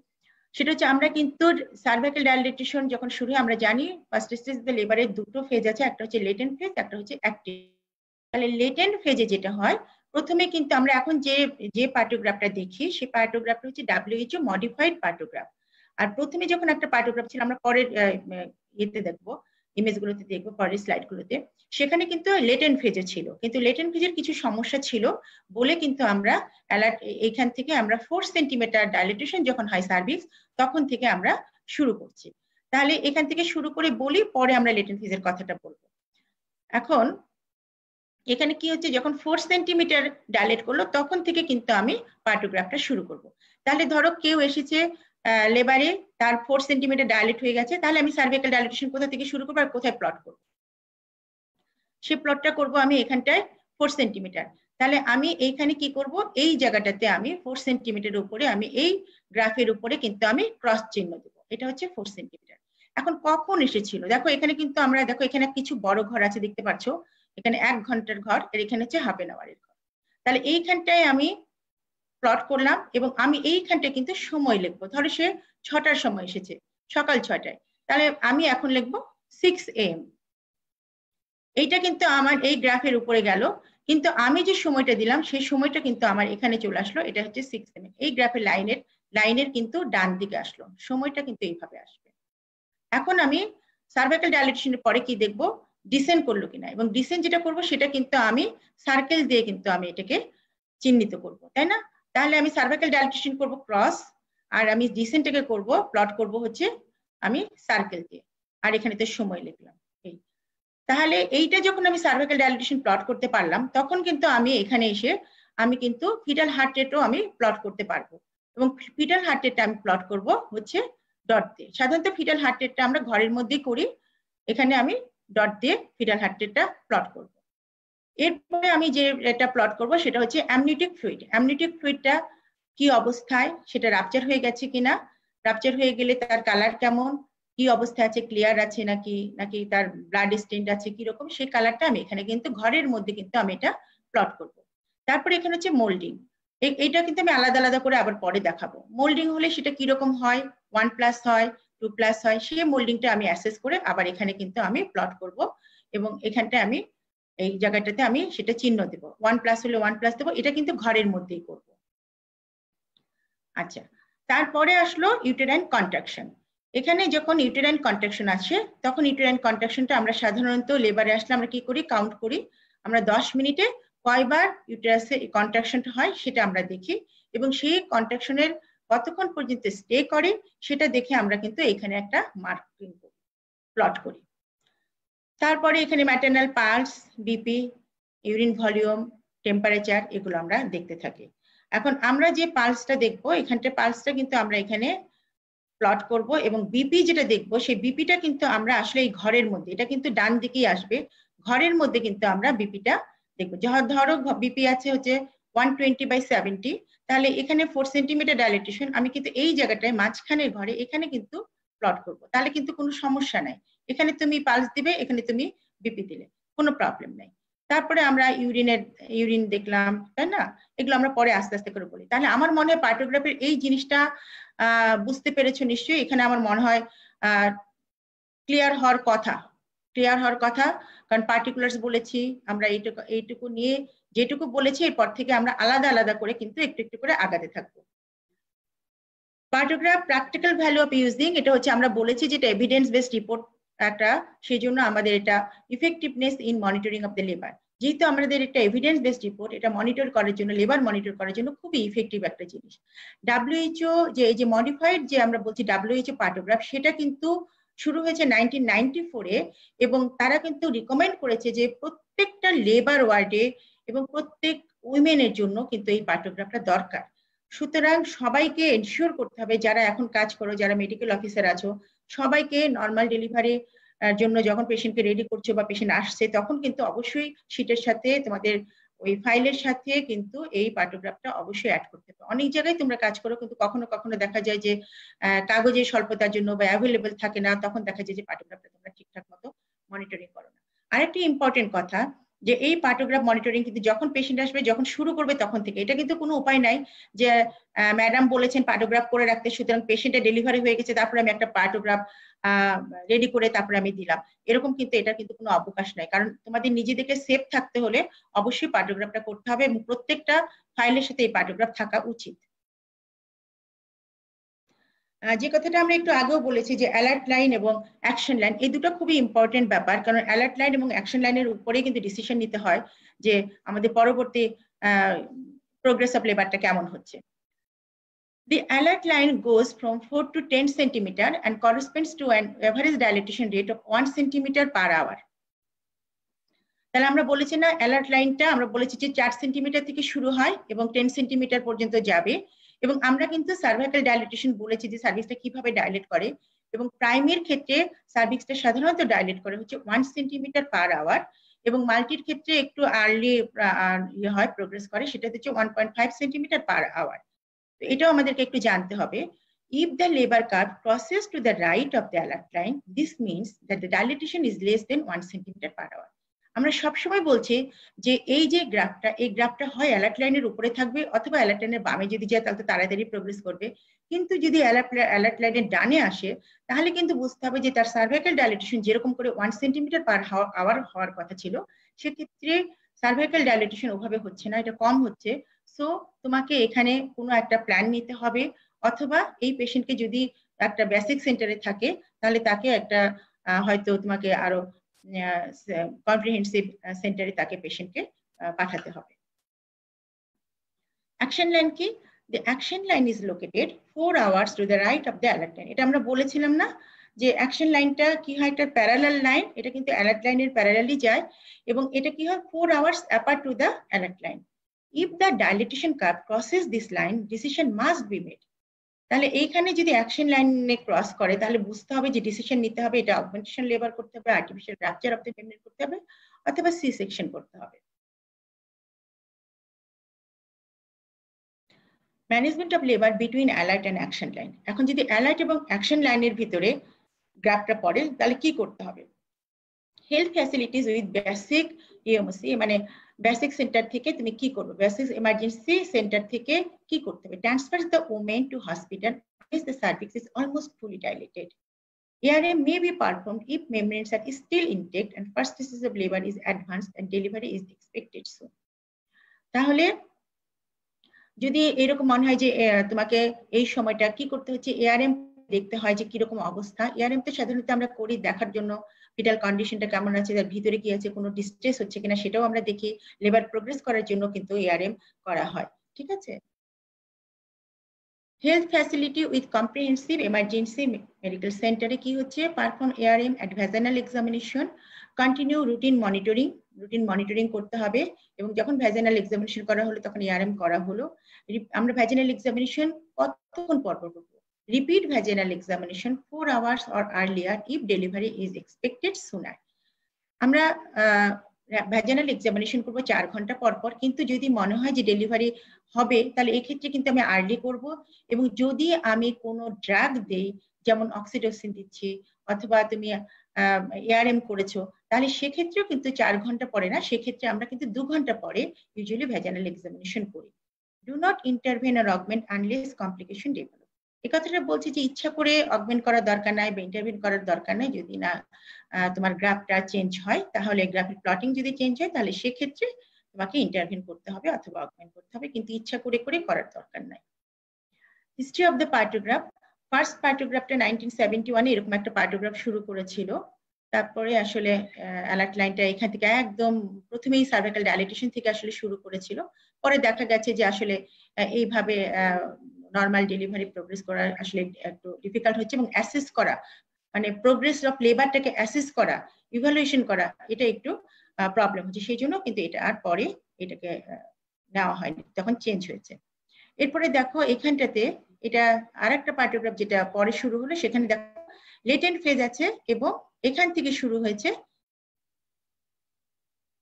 সেটা হচ্ছে আমরা কিন্তু সার্ভাইকাল ডাইলেটেশন যখন শুরু হয় আমরা জানি ফার্স্ট স্টেজ অফ দ্য লিভারের দুটো ফেজ আছে, একটা হচ্ছে লেটেন্ট ফেজ, একটা হচ্ছে অ্যাক্টিভ। তাহলে লেটেন্ট ফেজে যেটা হয়, প্রথমে কিন্তু আমরা এখন যে পার্টোগ্রাফটা দেখি সেই পার্টোগ্রাফটা হচ্ছে WHO মডিফাইড পার্টোগ্রাফ। আর প্রথমে যখন একটা পার্টোগ্রাফ ছিল, আমরা পরের ইয়েতে দেখবো, ইমেজগুলোতে দেখবো পরের স্লাইডগুলোতে, সেখানে কিন্তু লেটেন্ট ফেজে ছিল, কিন্তু লেটেন্ট ফেজের কিছু সমস্যা ছিল বলে কিন্তু আমরা এখান থেকে আমরা 4 সেন্টিমিটার ডাইলেটেশন যখন হয় সার্ভিক্স তখন থেকে আমরা শুরু করছি। তাহলে এখান থেকে শুরু করে বলি, পরে আমরা লেটেন্ট ফেজের কথাটা বলবো। এখন এখানে কি হচ্ছে, যখন 4 সেন্টিমিটার ডাইলেট করলো তখন থেকে কিন্তু আমি পার্টোগ্রাফটা শুরু করব। তাহলে ধরো কেউ এসেছে লেবারে, তার 4 সেন্টিমিটার ডাইলেট হয়ে গেছে, তাহলে আমি সার্ভাইকাল ডাইলেটেশন কোথা থেকে শুরু করবো আর কোথায় প্লট করবো, সে প্লটটা করব আমি এখানটায় 4 সেন্টিমিটার। তাহলে আমি এইখানে কি করব, এই জায়গাটাতে আমি 4 সেন্টিমিটার উপরে আমি এই গ্রাফের উপরে কিন্তু আমি ক্রস চিহ্ন দেব, এটা হচ্ছে 4 সেন্টিমিটার। এখন কখন এসেছিল দেখো, এখানে কিন্তু আমরা দেখো এখানে কিছু বড় ঘর আছে দেখতে পাচ্ছ, এখানে 1 ঘন্টার ঘর, আর এখানে হচ্ছে হাফ এন আওয়ারের ঘর। তাহলে এইখানটায় আমি প্লট করলাম এবং আমি এইখানটা কিন্তু সময় লিখবো। ধরো সে 6টার সময় এসেছে, সকাল 6টায়, তাহলে আমি এখন লিখবো 6 AM। এইটা কিন্তু আমার এই গ্রাফের উপরে গেল, কিন্তু আমি যে সময়টা দিলাম সেই সময়টা কিন্তু আমার এখানে চলে আসলো, এটা হচ্ছে 6 AM। এই গ্রাফের লাইনের কিন্তু ডান দিকে আসলো, সময়টা কিন্তু এইভাবে আসবে। এখন আমি সার্ভাইকাল ডাইলেটেশনের পরে কি দেখবো, ডিসেন্ড করলো কিনা, এবং ডিসেন্ড যেটা করবো সেটা কিন্তু আমি সার্কেল দিয়ে কিন্তু আমি এটাকে চিহ্নিত করব, তাই না? তাহলে আমি সার্ভাইকাল ডাইলেটেশন করব ক্রস, আর আমি ডিসেন্টটাকে করব প্লট করব হচ্ছে আমি সার্কেল দিয়ে, আর এখানে তো সময় লিখলাম। এই তাহলে এইটা যখন আমি সার্ভাইকাল ডাইলেটেশন প্লট করতে পারলাম, তখন কিন্তু আমি এখানে এসে আমি কিন্তু ফিটাল হার্ট রেটও আমি প্লট করতে পারবো, এবং ফিটাল হার্ট রেটটা আমি প্লট করব হচ্ছে ডট দিয়ে। সাধারণত ফিটাল হার্ট রেটটা আমরা ঘরের মধ্যেই করি, এখানে আমি ডট দিয়ে ফিটাল হার্ট রেটটা প্লট করব। এরপরে আমি যে এটা প্লট করব সেটা হচ্ছে অ্যামনিওটিক ফ্লুইড। অ্যামনিওটিক ফ্লুইডটা কি অবস্থায়, সেটা রাপচার হয়ে গেছে কিনা, রাপচার হয়ে গেলে তার কালার কেমন, কি অবস্থায় আছে, ক্লিয়ার আছে নাকি নাকি তার ব্লাড স্টেইন আছে কিরকম, সেই কালারটা আমি এখানে কিন্তু ঘরের মধ্যে কিন্তু আমি এটা প্লট করব। তারপরে এখানে হচ্ছে মোল্ডিং, এইটা কিন্তু আমি আলাদা আলাদা করে আবার পরে দেখাবো। মোল্ডিং হলে সেটা কিরকম হয়, 1+ হয়, 2+ হয়, সেই মোল্ডিংটা আমি অ্যাসেস করে আবার এখানে কিন্তু আমি প্লট করব, এবং এখানটা আমি এই জায়গাটাতে আমি সেটা চিহ্ন দেবো, 1+ হলে 1+ দেবো, এটা কিন্তু ঘরের মধ্যেই করব। আচ্ছা, তারপরে আসলো ইউটেরাইন কন্ট্রাকশন। এখানে যখন ইউটেরাইন কন্ট্রাকশন আসে, তখন ইউটেরাইন কন্ট্রাকশনটা আমরা সাধারণত লেবারে আসলে আমরা কি করি, কাউন্ট করি, আমরা 10 মিনিটে কয়বার ইউটেরাসে কন্ট্রাকশনটা হয় সেটা আমরা দেখি, এবং সেই কন্ট্রাকশনের কতক্ষণ পর্যন্ত স্টে করে সেটা দেখে আমরা কিন্তু এখানে একটা মার্কিং করি, প্লট করি। তারপরে এখানে maternal pulse, BP, urine volume, temperature, এগুলো আমরা দেখতে থাকি। এখন আমরা যে পালসটা দেখবো, এখানটা পালসটা কিন্তু আমরা এখানে প্লট করব, এবং বিপি যেটা দেখবো সেই বিপিটা কিন্তু আমরা আসলে এই ঘরের মধ্যে, এটা কিন্তু ডান দিকেই আসবে, ঘরের মধ্যে কিন্তু আমরা বিপিটা দেখবো। ধরো বিপি আছে হচ্ছে 120/70, তাহলে এখানে 4 সেন্টিমিটার ডাইলেটেশন, আমি কিন্তু এই জায়গাটায় মাঝখানের ঘরে এখানে কিন্তু প্লট করব, তাহলে কিন্তু কোনো সমস্যা নাই, এখানে তুমি পালস দিবে, এখানে তুমি বিপি দিলে কোনো প্রবলেম নাই। তারপরে আমরা ইউরিন দেখলাম, তাই না? এগুলো আমরা পরে আস্তে আস্তে করে বলি। তাহলে আমার মনে হয় পার্টোগ্রাফের এই জিনিসটা বুঝতে পেরেছো নিশ্চয়ই। এখানে আমার মনে হয় ক্লিয়ার হওয়ার কথা, কারণ পার্টিকুলার্স বলেছি আমরা, এইটুকু নিয়ে যেটুকু বলেছি এরপর থেকে আমরা আলাদা আলাদা করে কিন্তু একটু একটু করে আগাতে থাকবো। পার্টোগ্রাফ প্র্যাকটিক্যাল ভ্যালু অফ ইউজিং, এটা হচ্ছে আমরা বলেছি যেটা এভিডেন্স বেসড রিপোর্ট একটা, সেই জন্য আমাদের এটা effectiveness in monitoring of the labour, যেহেতু আমাদের এটা এভিডেন্স বেসড রিপোর্ট, এটা মনিটর করার জন্য, লেবার মনিটর করার জন্য খুবই ইফেক্টিভ একটা জিনিস। WHO যে এই যে মডিফাইড যে আমরা বলছি WHO পার্টোগ্রাফ, সেটা কিন্তু শুরু হয়েছে 1994-এ, এবং তারা কিন্তু রিকমেন্ড করেছে যে প্রত্যেকটা লেবার ওয়ার্ডে এবং প্রত্যেক উইমেনের জন্য কিন্তু এই পার্টোগ্রাফটা দরকার। সুতরাং সবাইকে এনশিওর করতে হবে, যারা এখন কাজ করো, যারা মেডিকেল অফিসার আছো, সবাইকে নর্মাল ডেলিভারি জন্য যখন পেশেন্টকে রেডি করছো বা পেশেন্ট আসছে, তখন কিন্তু অবশ্যই শীটের সাথে তোমাদের ওই ফাইলের সাথে কিন্তু এই পার্টোগ্রাফটা অবশ্যই অ্যাড করতে হবে। অনেক জায়গায় তোমরা কাজ করো, কিন্তু কখনো কখনো দেখা যায় যে কাগজের স্বল্পতার জন্য বা অ্যাভেলেবল থাকে না, তখন দেখা যায় যে পার্টোগ্রাফটা তোমরা ঠিকঠাক মতো মনিটরিং করো না। আরেকটি ইম্পর্টেন্ট কথা, যে এই পার্টোগ্রাফ মনিটরিং কিন্তু যখন পেশেন্ট আসবে, যখন শুরু করবে তখন থেকে, এটা কিন্তু কোনো উপায় নাই যে ম্যাডাম বলেছেন পার্টোগ্রাফ করে রাখতে, সুতরাং পেশেন্টের ডেলিভারি হয়ে গেছে তারপরে আমি একটা পার্টোগ্রাফ রেডি করে তারপরে আমি দিলাম, এরকম কিন্তু এটা কিন্তু কোনো অবকাশ নাই। কারণ তোমাদের নিজেদেরকে সেফ থাকতে হলে অবশ্যই পার্টোগ্রাফটা করতে হবে, এবং প্রত্যেকটা ফাইলের সাথে এই পার্টোগ্রাফ থাকা উচিত। যে কথাটা আমরা একটু আগেও বলেছি যে অ্যালার্ট লাইন এবং অ্যাকশন লাইন, এই দুটো খুবই ইম্পর্টেন্ট ব্যাপার, কারণ অ্যালার্ট লাইন এবং অ্যাকশন লাইনের উপরেই কিন্তু ডিসিশন নিতে হয় যে আমাদের পরবর্তী প্রোগ্রেস অফ লেবারটা কেমন হচ্ছে। The alert line goes from 4 to 10 centimeter and corresponds to an average dilatation rate of 1 centimeter per hour. তাহলে আমরা বলেছি না, অ্যালার্ট লাইনটা আমরা বলেছি যে 4 সেন্টিমিটার থেকে শুরু হয় এবং 10 সেন্টিমিটার পর্যন্ত যাবে, এবং আমরা কিন্তু সার্ভাইকাল ডাইলেটেশন বলেছি যে সার্ভিক্সটা কিভাবে ডাইলেট করে, এবং প্রাইমের ক্ষেত্রে সার্ভিক্সটা সাধারণত ডাইলেট করে হচ্ছে 1 সেন্টিমিটার পার আওয়ার, এবং মাল্টির ক্ষেত্রে একটু আর্লি হয় প্রোগ্রেস করে, সেটা হচ্ছে 1.5 সেন্টিমিটার পার আওয়ার। তো এটাও আমাদেরকে একটু জানতে হবে। If the labor curve crosses to the right of the alert line, this means that the dilatation is less than 1 centimeter per hour. আমরা সবসময় বলছি যে এই যে গ্রাফটা, এই গ্রাফটা হয় অ্যালার্ট লাইনের উপরে থাকবে অথবা অ্যালার্ট লাইনের বামে যদি যায় তাহলে তো তাড়াতাড়ি প্রোগ্রেস করবে। কিন্তু যদি অ্যালার্ট লাইনের ডানে আসে তাহলে কিন্তু বুঝতে হবে যে তার সার্ভাইকাল ডাইলেটেশন যেরকম করে 1 সেন্টিমিটার পার আওয়ার হওয়ার কথা ছিল, সেক্ষেত্রে সার্ভাইকাল ডাইলেটেশন ওভাবে হচ্ছে না, এটা কম হচ্ছে। সো তোমাকে এখানে কোনো একটা প্ল্যান নিতে হবে, অথবা এই পেশেন্টকে যদি একটা বেসিক সেন্টারে থাকে তাহলে তাকে একটা হয়তো তোমাকে আরো কম্প্রিহেন্সিভ সেন্টারে তাকে পেশেন্টকে পাঠাতে হবে। অ্যাকশন লাইন কি? The action line is located 4 hours to the right of the alert line. এটা আমরা বলেছিলাম না যে অ্যাকশন লাইনটা কি হয়, একটা প্যারালাল লাইন, এটা কিন্তু অ্যালার্ট লাইনের প্যারালালি যায় এবং এটা কি হয় 4 hours apart to the alert line. If the dilatation curve crosses this line, decision must be made. তাহলে এইখানে যদি অ্যাকশন লাইনে ক্রস করে তাহলে বুঝতে হবে যে ডিসিশন নিতে হবে, এটা অগমেন্টেশন লেবার করতে হবে, artificial rupture of the membrane করতে হবে, অথবা সি সেকশন করতে হবে। Management of labour between alert and action line. এখন যদি অ্যালার্ট এবং অ্যাকশন লাইনের ভিতরে গ্রাফটা পড়ে তাহলে কি করতে হবে? Health facilities with basic EMC, মানে বেসিক সেন্টার থেকে তুমি কি করবে, বেসিক এমার্জেন্সি সেন্টার থেকে কি করতে হবে? Transfer the women two hospital if the cervix is almost fully dilated. ARM may be performed if membranes are still intact and first stages of labor is advanced and delivery is expected soon. তাহলে যদি এরকম মনে হয় যে তোমাকে এই সময়টা কি করতে হচ্ছে, এআরএম দেখতে হয় যে কিরকম অবস্থা। এআরএম তো সাধারণত আমরা করি দেখার জন্য ফিটাল কন্ডিশনটা কেমন আছে, তার ভিতরে কি আছে, কোনো ডিস্ট্রেস হচ্ছে কিনা সেটাও আমরা দেখি। লেবার প্রোগ্রেস করার জন্য কিন্তু এআরএম করা হয়, ঠিক আছে। Health facility with comprehensive emergency medical সেন্টারে কি হচ্ছে, perform ARM at vaginal examination, continue routine monitoring করতে হবে। এবং যখন ভ্যাজানাল এক্সামিনেশন করা হলো তখন এআরএম করা হলো। আমরা ভ্যাজানাল এক্সামিনেশন কতক্ষণ পর পর করবো? Repeat vaginal examination 4 hours or earlier if delivery is expected sooner. আমরা ভ্যাজানাল এক্সামিনেশন করবো 4 ঘন্টা পর পর, কিন্তু যদি মনে হয় যে ডেলিভারি হবে তাহলে এই ক্ষেত্রে কিন্তু আমি আর্লি করব। এবং যদি আমি কোনো ড্রাগ দেই, যেমন অক্সিটোসিন দিচ্ছি অথবা তুমি এআরএম করেছো, তাহলে সেক্ষেত্রেও কিন্তু 4 ঘন্টা পরে না, সেক্ষেত্রে আমরা কিন্তু 2 ঘন্টা পরে ইউজুয়ালি ভ্যাজানাল এক্সামিনেশন করি। Do not intervene or augment unless complication develop. এই কথাটা বলছি যে ইচ্ছা করে অগমেন্ট করার দরকার নাই বা ইন্টারভেন করার দরকার নাই, যদি না তোমার গ্রাফটা চেঞ্জ হয়, তাহলে গ্রাফের প্লটিং যদি চেঞ্জ হয় তাহলে সেক্ষেত্রে তোমাকে ইন্টারভেন করতে হবে অথবা অগমেন্ট করতে হবে, কিন্তু ইচ্ছা করে করার দরকার নাই। History of the partograph. First পার্টোগ্রাফটা 1971 এরকম একটা পার্টোগ্রাফ শুরু করেছিল। তারপরে আসলে অ্যালার্ট লাইনটা এখান থেকে একদম প্রথমেই সার্ভাইকাল ডাইলেটেশন থেকে আসলে শুরু করেছিল। পরে দেখা গেছে যে আসলে এইভাবে নর্মাল ডেলিভারি প্রোগ্রেস করা আসলে একটু ডিফিকাল্ট হচ্ছে, এবং অ্যাসেস করা, মানে প্রোগ্রেস অফ লেবারটাকে অ্যাসেস করা, ইভালুয়েশন করা, এটা একটু প্রবলেম হচ্ছে। সেই জন্য কিন্তু এটা আর পরে এটাকে নেওয়া হয়নি, তখন চেঞ্জ হয়েছে। এরপরে দেখো এখানটাতে এটা আর একটা পার্টোগ্রাফ যেটা পরে শুরু হলো, সেখানে দেখো লেটেন্ট ফেজ আছে এবং এখান থেকে শুরু হয়েছে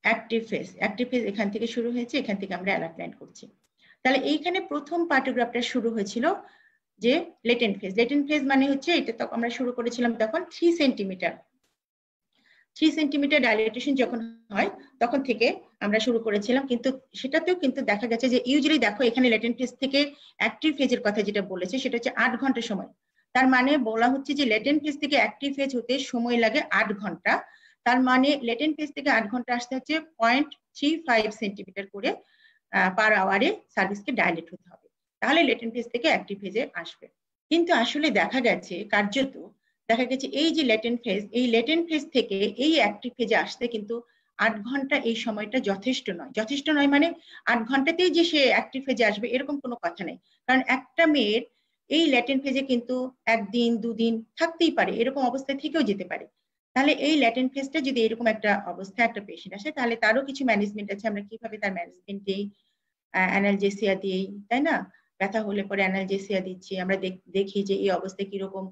অ্যাক্টিভ ফেজ। অ্যাক্টিভ ফেজ এখান থেকে শুরু হয়েছে, এখান থেকে আমরা অ্যালার্ট লাইন করছি। তাহলে এইখানে প্রথম পার্টোগ্রাফটা শুরু হয়েছিল যে লেটেন্ট ফেজ। লেটেন্ট ফেজ মানে হচ্ছে এটা তো আমরা শুরু করেছিলাম তখন 3 সেন্টিমিটার ডাইলেটেশন যখন হয় তখন থেকে আমরা শুরু করেছিলাম, কিন্তু সেটাতেও কিন্তু দেখা গেছে যে ইউজুয়ালি দেখো এখানে লেটেন্ট ফেজ থেকে অ্যাক্টিভ ফেজের কথা যেটা বলেছে সেটা হচ্ছে 8 ঘন্টা সময়। তার মানে বলা হচ্ছে যে লেটেন্ট ফেজ থেকে অ্যাক্টিভ ফেজ হতে সময় লাগে 8 ঘন্টা। তার মানে লেটেন্ট ফেজ থেকে 8 ঘন্টা আসতে হচ্ছে 0.35 সেন্টিমিটার করে পার আওয়ারে সার্ভিসকে ডাইলেট হতে হবে, তাহলে লেটেন্ট ফেজ থেকে অ্যাক্টিভ ফেজে আসবে। কিন্তু আসলে দেখা গেছে কার্যত দেখা গেছে এই যে লেটেন্ট ফেজ, এই লেটেন্ট ফেজ থেকে এই অ্যাক্টিভ ফেজে আসতে কিন্তু 8 ঘন্টা এই সময়টা যথেষ্ট নয়। যথেষ্ট নয় মানে 8 ঘন্টাতেই যে সে অ্যাক্টিভ ফেজে আসবে এরকম কোনো কথা নেই, কারণ একটা মেয়ের এই ল্যাটেন্ট ফেজে কিন্তু 1 দিন 2 দিন থাকতেই পারে, এরকম অবস্থায় থেকেও যেতে পারে। তাহলে এই ল্যাটেন্ট ফেজটা যদি এরকম একটা অবস্থায় একটা পেশেন্ট আসে তাহলে তারও কিছু ম্যানেজমেন্ট আছে, আমরা কিভাবে তার ম্যানেজমেন্ট দিই, অ্যানালজেসিয়া দিই, তাই না? ব্যথা হলে পরে অ্যানালজেসিয়া দিচ্ছি, আমরা দেখি যে এই অবস্থায় কিরকম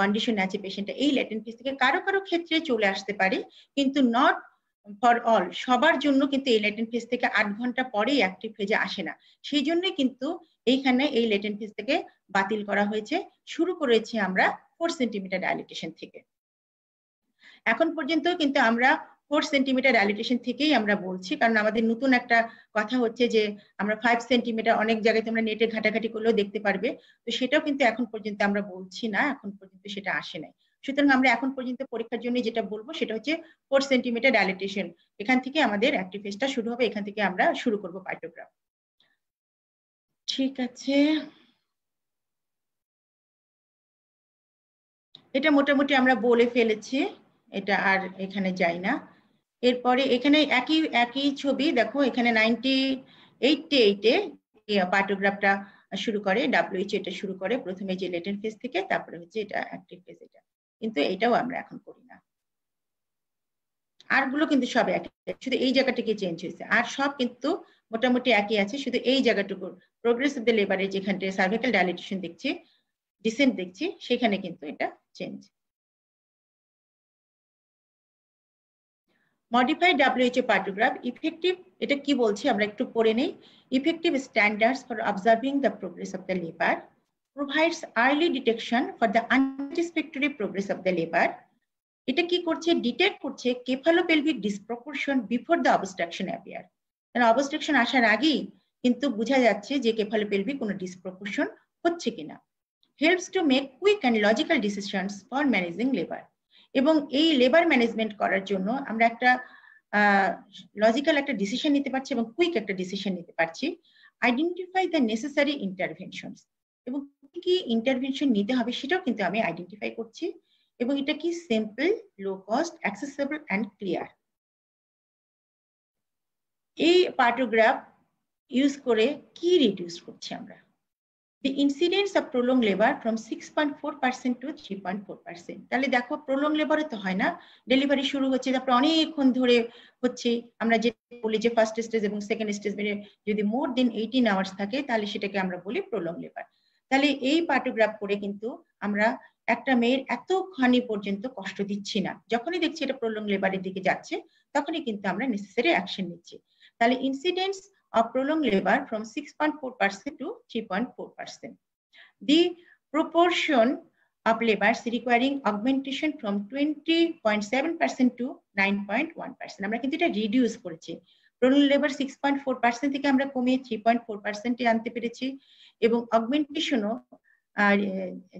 কন্ডিশন আছে পেশেন্টটা। এই ল্যাটেন্ট ফেজ থেকে কারো কারো ক্ষেত্রে চলে আসতে পারে, কিন্তু নট ফর অল, সবার জন্য কিন্তু এই ল্যাটেন্ট ফেজ থেকে 8 ঘন্টা পরেই অ্যাক্টিভ ফেজে আসে না। সেই জন্যই কিন্তু এইখানে এই ল্যাটেন্ট ফেজ থেকে বাতিল করা হয়েছে। শুরু করেছি আমরা 4 সেন্টিমিটার ডাইলেটেশন থেকে। এখন পর্যন্ত কিন্তু আমরা 4 সেন্টিমিটার ডাইলেটেশন থেকেই আমরা বলছি, কারণ আমাদের নতুন একটা কথা হচ্ছে যে আমরা 5 সেন্টিমিটার, অনেক জায়গায় তোমরা নেটে ঘাটাঘাটি করলেও দেখতে পারবে, তো সেটাও কিন্তু এখন পর্যন্ত আমরা বলছি না, এখন পর্যন্ত সেটা আসে নাই। সুতরাং আমরা এখন পর্যন্ত পরীক্ষার জন্য যেটা বলবো সেটা হচ্ছে 4 সেন্টিমিটার ডাইলেটেশন, এখান থেকে আমাদের অ্যাক্টিভ ফেজটা শুরু হবে, এখান থেকে আমরা শুরু করব পাইটোগ্রাফ। ঠিক আছে, এটা মোটামুটি আমরা বলে ফেলেছি, এটা আর এখানে যাই না। এরপরে এখানে একই ছবি দেখো, এখানে 1988-এ পাইটোগ্রাফটা শুরু করে, WHO এটা শুরু করে প্রথমে যে লেটেন্ট ফেজ থেকে, তারপরে হচ্ছে এটা অ্যাক্টিভ ফেজ, এটা কিন্তু এটাও আমরা এখন করি না। আরগুলো কিন্তু সব একই, শুধু এই জায়গাটাকে চেঞ্জ হয়েছে, আর সব কিন্তু মোটামুটি একই আছে, শুধু এই জায়গাটুকু প্রোগ্রেস অফ দ্য লেবারে যেখানে সার্ভিক্যাল ডাইলেটেশন দেখছি, ডিসেন্ট দেখছি, সেখানে কিন্তু এটা চেঞ্জ। মডিফাইড WHO পাইটোগ্রাফ ইফেক্টিভ, এটা কি বলছি আমরা একটু পড়ে নেই। Effective standards for observing the progress of the labour, provides early detection for the আনস্যাটিসফ্যাক্টরি progress of the labour. এটা কি করছে, ডিটেক্ট করছে কেফালোপেলভিক ডিসপ্রপোর্শন বিফোর দ্য অবস্ট্রাকশন অ্যাপিয়ার। কারণ অবস্ট্রাকশন আসার আগেই কিন্তু বোঝা যাচ্ছে যে কেফালোপেলভিক কোনো ডিসপ্রপোর্শন হচ্ছে কিনা। Helps to make quick and logical decisions for managing labour. এবং এই লেবার ম্যানেজমেন্ট করার জন্য আমরা একটা লজিক্যাল একটা ডিসিশন নিতে পারছি এবং কুইক একটা ডিসিশন নিতে পারছি। আইডেন্টিফাই দ্য নেসেসারি ইন্টারভেনশনস, এবং কি ইন্টারভেনশন নিতে হবে সেটাও কিন্তু আমি আইডেন্টিফাই করছি, এবং এটা কি simple, low cost, accessible and clear. এই পাইটোগ্রাফ ইউজ করে কি রিডিউস করছি আমরা? The incidence of prolonged labor from 6.4% to 3.4%. তাহলে দেখো prolonged labor তো হয় না, ডেলিভারি শুরু হচ্ছে, তারপর অনেকক্ষণ ধরে হচ্ছে, আমরা যে বলি যে ফার্স্ট স্টেজ এবং সেকেন্ড স্টেজ মিলে যদি মোর দেন 18 আওয়ার্স থাকে তাহলে সেটাকে আমরা বলি prolonged labor। তাহলে এই পাইটোগ্রাফ করে কিন্তু আমরা একটা মেয়ের এতখানি পর্যন্ত কষ্ট দিচ্ছি না, যখনই দেখছি এটা prolonged labor-এর দিকে যাচ্ছে তখনই কিন্তু আমরা নেসেসারি অ্যাকশন নিচ্ছি। তাহলে incidence of prolonged labor from 6.4% to 3.4%. The proportion of labors requiring augmentation from 20.7% to 9.1%. আমরা কিন্তু এটা রিডিউস করেছি, prolonged labor 6.4% থেকে আমরা কমিয়ে 3.4%-এ আনতে পেরেছি, এবং অগমেন্টেশনও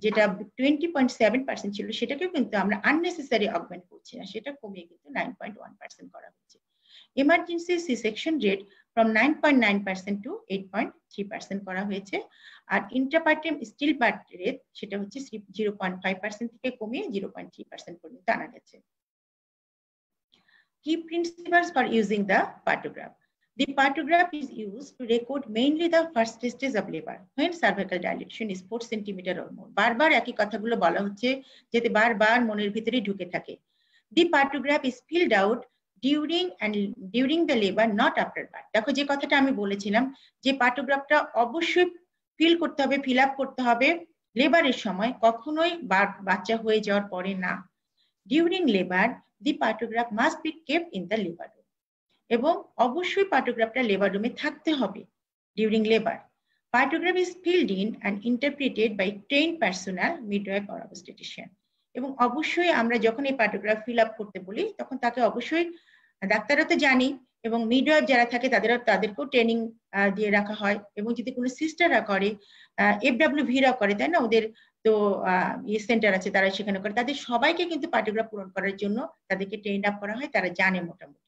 যেটা 20.7% ছিল সেটাকেও কিন্তু আমরা আননেসেসারি অগমেন্ট করছি না, সেটা কমিয়ে কিন্তু 9.1% করা হচ্ছে। Emergency C section rate from 9.9% to 8.3% করা হয়েছে, আর ইন্ট্রাপার্টাম স্টিল বার্থ রেট সেটা হচ্ছে 0.5% থেকে কমিয়ে 0.3% পর্যন্ত আনা গেছে। Key principles for using the paitograph. The paitograph is used to record mainly the first stage of labor when cervical dilatation is 4 centimeter or more. বারবার একই কথাগুলো বলা হচ্ছে যাতে বারবার মনের ভিতরে ঢুকে থাকে। The paitograph is filled out during the labor, not after birth. দেখো যে কথাটা আমি বলেছিলাম যে পাইটোগ্রাফটা অবশ্যই ফিল করতে হবে, ফিল আপ করতে হবে লেবারের সময়, কখনোই বাচ্চা হয়ে যাওয়ার পরে না। During labour the partograph must be kept in the labour room, এবং অবশ্যই পাইটোগ্রাফটা লেবার রুমে থাকতে হবে during labour. Partograph is filled in and interpreted by trained personnel, midwife or obstetrician. এবং অবশ্যই আমরা যখন এই পাইটোগ্রাফ ফিল আপ করতে বলি তখন তাকে অবশ্যই, ডাক্তাররা তো জানি, এবং মিডওয়াইফ যারা থাকে তাদেরকেও ট্রেনিং দিয়ে রাখা হয়, এবং যদি কোনো সিস্টাররা করে, FWV-রা করে, তাই না, ওদের তো সেন্টার আছে তারা সেখানে করে, তাদের সবাইকে কিন্তু পাইটোগ্রাফ পূরণ করার জন্য তাদেরকে ট্রেন আপ করা হয়, তারা জানে মোটামুটি।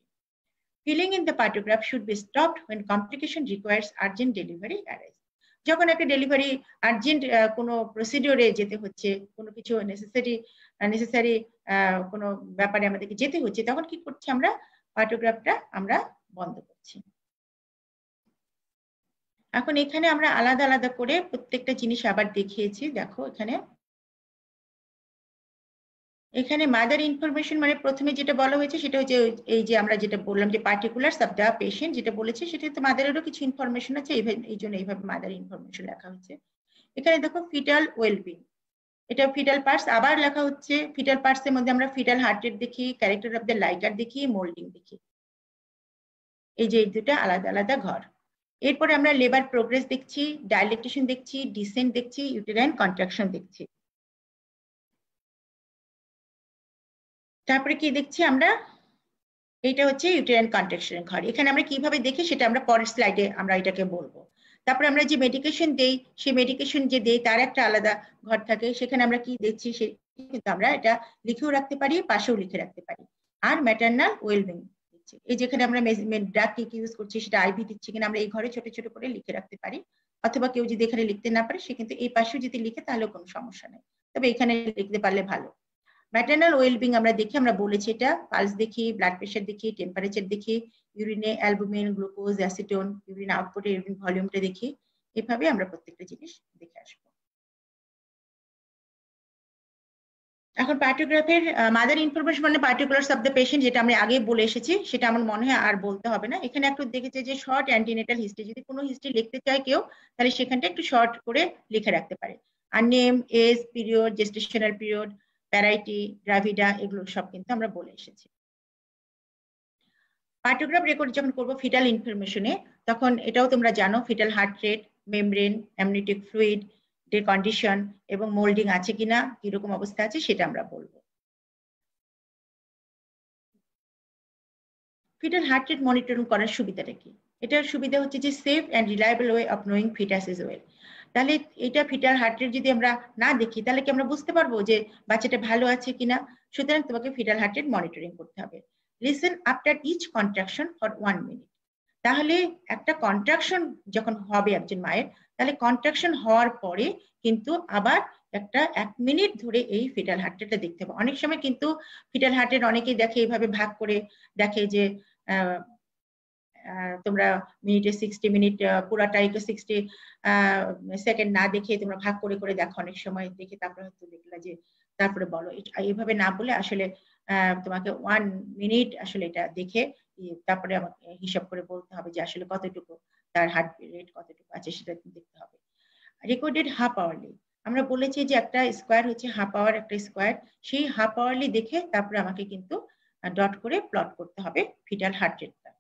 Filling in the paitograph should be stopped when complication requires urgent delivery arise. যখন একটা ডেলিভারি আর্জেন্ট কোনো প্রসিডিওরে যেতে হচ্ছে, কোনো কিছু নেসেসারি কোনো ব্যাপারে আমাদেরকে যেতে হচ্ছে, তখন কি করছি আমরা, পাইটোগ্রাফটা আমরা বন্ধ করছি। এখন এখানে আমরা আলাদা আলাদা করে প্রত্যেকটা জিনিস আবার দেখিয়েছি, দেখো এখানে মাদার ইনফরমেশন, মানে প্রথমে যেটা বলা হয়েছে সেটা হচ্ছে এই যে আমরা যেটা বললাম যে পার্টিকুলারস অফ দ্য পেশেন্ট, যেটা বলেছে সেটা তো মাদারেরও কিছু ইনফরমেশন আছে, এই জন্য এইভাবে মাদার ইনফরমেশন লেখা হচ্ছে। এখানে দেখো ফিটাল ওয়েলবিং, এটা ফিটাল পার্টস আবার লেখা হচ্ছে। ফিটাল পার্টস এর মধ্যে আমরা ফিটাল হার্ট রেট দেখি, ক্যারেক্টার অফ দ্য লাইকার দেখি, মোল্ডিং দেখি, এই যে এই দুটো আলাদা আলাদা ঘর। এরপরে আমরা লেবার প্রোগ্রেস দেখছি, ডাইলেটেশন দেখছি, ডিসেন্ট দেখছি, ইউটেরাইন কন্ট্রাকশন দেখছি। তারপরে কি দেখছি আমরা, এইটা হচ্ছে ইউটেরাইন কন্ট্রাকশনের ঘর। এখানে আমরা কিভাবে দেখি সেটা আমরা পরের স্লাইডে আমরা এটাকে বলবো। তারপরে আমরা যে মেডিকেশন দেই, সেই মেডিকেশন যে দেই তার একটা আলাদা ঘর থাকে, সেখানে আমরা কি দিচ্ছি সে কিন্তু আমরা এটা লিখেও রাখতে পারি, পাশেও লিখে রাখতে পারি। আর ম্যাটারনাল ওয়েলবিং দিচ্ছি, এই যেখানে আমরা ড্রাগ কি ইউজ করছি সেটা আইভি দিচ্ছি কিনা আমরা এই ঘরে ছোট ছোট করে লিখে রাখতে পারি। অথবা কেউ যদি এখানে লিখতে না পারে সে কিন্তু এই পাশেও যদি লিখে তাহলে কোনো সমস্যা নেই, তবে এখানে লিখতে পারলে ভালো। ম্যাটারনাল ওয়েলবিং আমরা দেখি, আমরা বলেছি এটা পালস দেখি, ব্লাড প্রেশার দেখি, টেম্পারেচার দেখি, ইউরিনে অ্যালবুমিন, গ্লুকোজ, অ্যাসিটোন, ইউরিন আউটপুটে ইউরিন ভলিউমটা দেখি। এভাবে আমরা প্রত্যেকটা জিনিস দেখে আসবো। এখন পার্টিকুলার মাদার ইনফরমেশন মানে পার্টিকুলারস অফ দ্য পেশেন্ট, যেটা আমরা আগে বলে এসেছি সেটা আমার মনে হয় আর বলতে হবে না। এখানে একটু দেখেছে যে শর্ট অ্যান্টিনেটাল হিস্ট্রি, যদি কোনো হিস্ট্রি লিখতে চায় কেউ তাহলে সেখানটা একটু শর্ট করে লিখে রাখতে পারে। আর name, age, period, gestational period, parity, gravida, এগুলো সব কিন্তু আমরা বলে এসেছি। পার্টোগ্রাফ রেকর্ড যখন করবো ফিটাল ইনফরমেশনে, তখন এটাও তোমরা জানো fetal heart rate, membrane, amniotic fluid এর কন্ডিশন এবং মোল্ডিং আছে কিনা, কিরকম অবস্থা আছে সেটা আমরা বলবো। ফিটাল হার্ট রেট মনিটরিং করার সুবিধাটা কি? এটার সুবিধা হচ্ছে যে safe and reliable way of knowing fetus is well. তাহলে এটা ফিটাল হার্ট রেট যদি আমরা না দেখি তাহলে কি আমরা বুঝতে পারবো যে বাচ্চাটা ভালো আছে কিনা? সুতরাং তোমাকে ফিটাল হার্ট রেট মনিটরিং করতে হবে। Listen after each contraction for 1 minute. তাহলে একটা কন্ট্রাকশন যখন হবে একজন মায়ের, তাহলে কন্ট্রাকশন হওয়ার পরে কিন্তু আবার একটা 1 মিনিট ধরে এই ফিটাল হার্ট রেটটা দেখতে হবে। অনেক সময় কিন্তু ফিটাল হার্ট রেট অনেকেই দেখে এইভাবে ভাগ করে দেখে যে তোমরা মিনিটে 60 মিনিট পুরাটাই 60 সেকেন্ড না দেখে তোমরা ভাগ করে করে দেখো, অনেক সময় দেখে তারপরে হয়তো দেখলা যে তারপরে বলো। এইভাবে না বলে আসলে তোমাকে 1 মিনিট আসলে এটা দেখে তারপরে আমাকে হিসাব করে বলতে হবে যে আসলে কতটুকু তার হার্ট রেট কতটুকু আছে সেটা দেখতে হবে। রেকর্ডেড হাফ আওয়ারলি, আমরা বলেছি যে একটা স্কোয়ার হচ্ছে হাফ আওয়ার একটা স্কোয়ার, সেই হাফ আওয়ারলি দেখে তারপরে আমাকে কিন্তু ডট করে প্লট করতে হবে ফিটাল হার্ট রেটটা।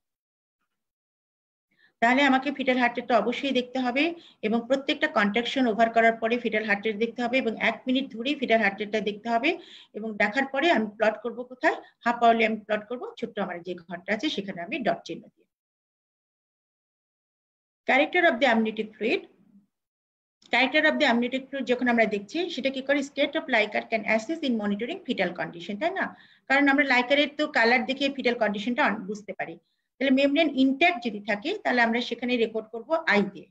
তাহলে আমাকে ফিটাল হার্ট রেটটা অবশ্যই দেখতে হবে এবং প্রত্যেকটা কন্ট্রাকশন ওভার করার পরে ফিটাল হার্ট রেট দেখতে হবে এবং 1 মিনিট ধরেই ফিটাল হার্ট রেটটা দেখতে হবে। এবং দেখার পরে আমি প্লট করব কোথায়? হাফ আওয়ারলি আমি প্লট করব ছোট্ট আমার যে ঘরটা আছে সেখানে আমি ডট চিহ্ন দিই। Character of the amniotic fluid, character of the amniotic fluid যখন আমরা দেখছি সেটা কি করে? State of liker can assist in monitoring fetal condition, তাই না? কারণ আমরা লাইকারের তো কালার দেখে ফিটাল কন্ডিশনটা বুঝতে পারি। তাহলে মেমব্রেন ইনট্যাক্ট যদি থাকে তাহলে আমরা সেখানে রেকর্ড করব আই দিয়ে।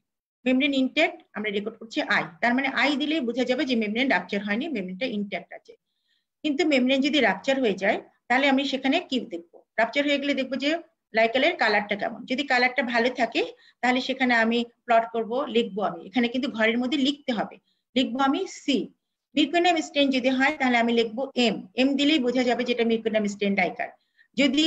মেমব্রেন ইনট্যাক্ট আমরা রেকর্ড করছি আই, তার মানে আই দিলেই বোঝা যাবে যে মেমব্রেন রাপচার হয়নি, মেমব্রেনটা ইনট্যাক্ট আছে। কিন্তু মেমব্রেন যদি রাপচার হয়ে যায় তাহলে আমি সেখানে কি দেখবো? রাপচার হয়ে গেলে দেখবো যে লাইকারের কালারটা কেমন। যদি কালারটা ভালো থাকে তাহলে সেখানে আমি প্লট করব, লিখবো। আমি এখানে কিন্তু ঘরের মধ্যে লিখতে হবে, লিখবো আমি সি। মিউকোনাম স্টেন যদি হয় তাহলে আমি লিখবো এম, এম দিলেই বোঝা যাবে যেটা মিউকোনাম স্টেন লাইকার। যদি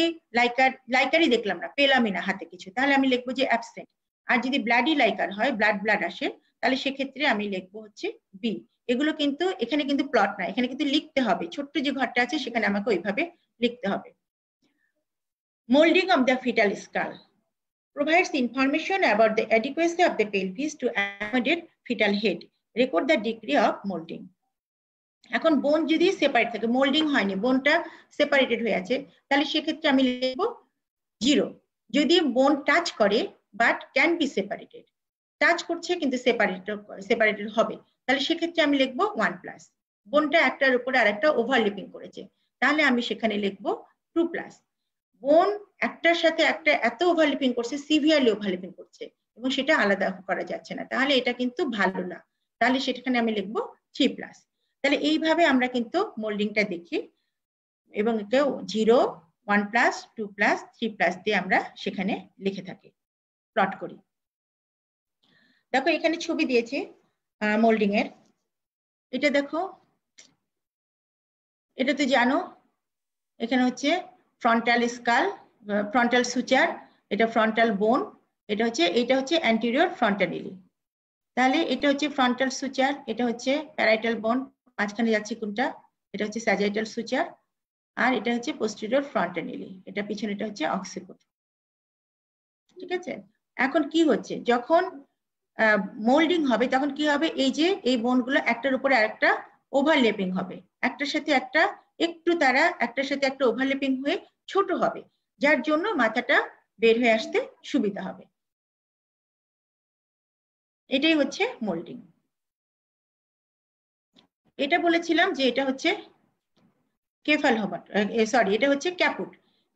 লাইকারই দেখলাম না, পেলামই না হাতে কিছু, তাহলে আমি লিখবো যে অ্যাবসেন্ট। আর যদি ব্লাডি লাইকার হয়, ব্লাড আসে, তাহলে সেক্ষেত্রে আমি লিখবো হচ্ছে বি। এগুলো কিন্তু এখানে কিন্তু প্লট না, এখানে কিন্তু লিখতে হবে। ছোট্ট যে ঘরটা আছে সেখানে আমাকে ওইভাবে লিখতে হবে। Molding of the fetal skull provides information about the adequacy of the pelvis to accommodate fetal head. Record the degree of molding. এখন বোন যদি সেপারেট থাকে, মোল্ডিং হয়নি, বোনটা সেপারেটেড হয়ে আছে, তাহলে সেক্ষেত্রে আমি লিখব 0। যদি বোন টাচ করে but can be separated, touch করছে কিন্তু সেপারেটেড হবে, তাহলে সেক্ষেত্রে আমি লিখবো 1+। বোনটা একটার উপরে আরেকটা ওভারলিপিং করেছে, তাহলে আমি সেখানে লিখবো 2+। বোন একটার সাথে একটা এত ওভারলিপিং করছে, সিভিয়ারলি ওভারলিপিং করছে এবং সেটা আলাদা করা যাচ্ছে না, তাহলে এটা কিন্তু ভালো না, তাহলে সেখানে আমি লিখবো 3+। তাহলে এইভাবে আমরা কিন্তু মোল্ডিংটা দেখি এবং কেউ 0, 1+, 2+, 3+ দিয়ে আমরা সেখানে লিখে থাকি, প্লট করি। দেখো এখানে ছবি দিয়েছি মোল্ডিং এর, এটা দেখো, এটা তো জানো এখানে হচ্ছে ফ্রন্টাল স্কাল, ফ্রন্টাল সুচার, এটা ফ্রন্টাল বোন, এটা হচ্ছে অ্যান্টেরিয়র ফ্রন্টালিলি। তাহলে এটা হচ্ছে ফ্রন্টাল সুচার, এটা হচ্ছে প্যারাইটাল বোন, মাঝখানে যাচ্ছে কোনটা? এটা হচ্ছে স্যাজিটাল সুচার, আর এটা হচ্ছে পোস্টেরিয়র ফ্রন্টালিলি, এটা পিছনেটা হচ্ছে অক্সিপিট। ঠিক আছে? এখন কি হচ্ছে, যখন মোল্ডিং হবে তখন কি হবে? এই যে এই বোনগুলো একটার উপরে আরেকটা ওভারলেপিং হবে, একটার সাথে একটা একটু তারা একটার সাথে একটা ওভারলেপিং হয়ে ছোট হবে। যার জন্য মাথাটা বের হয়ে আসতে সুবিধা হবে। এটাই হচ্ছে মোল্ডিং। এটা বলেছিলাম যে এটা হচ্ছে কেফাল হোমাট, সরি এটা হচ্ছে ক্যাপুট।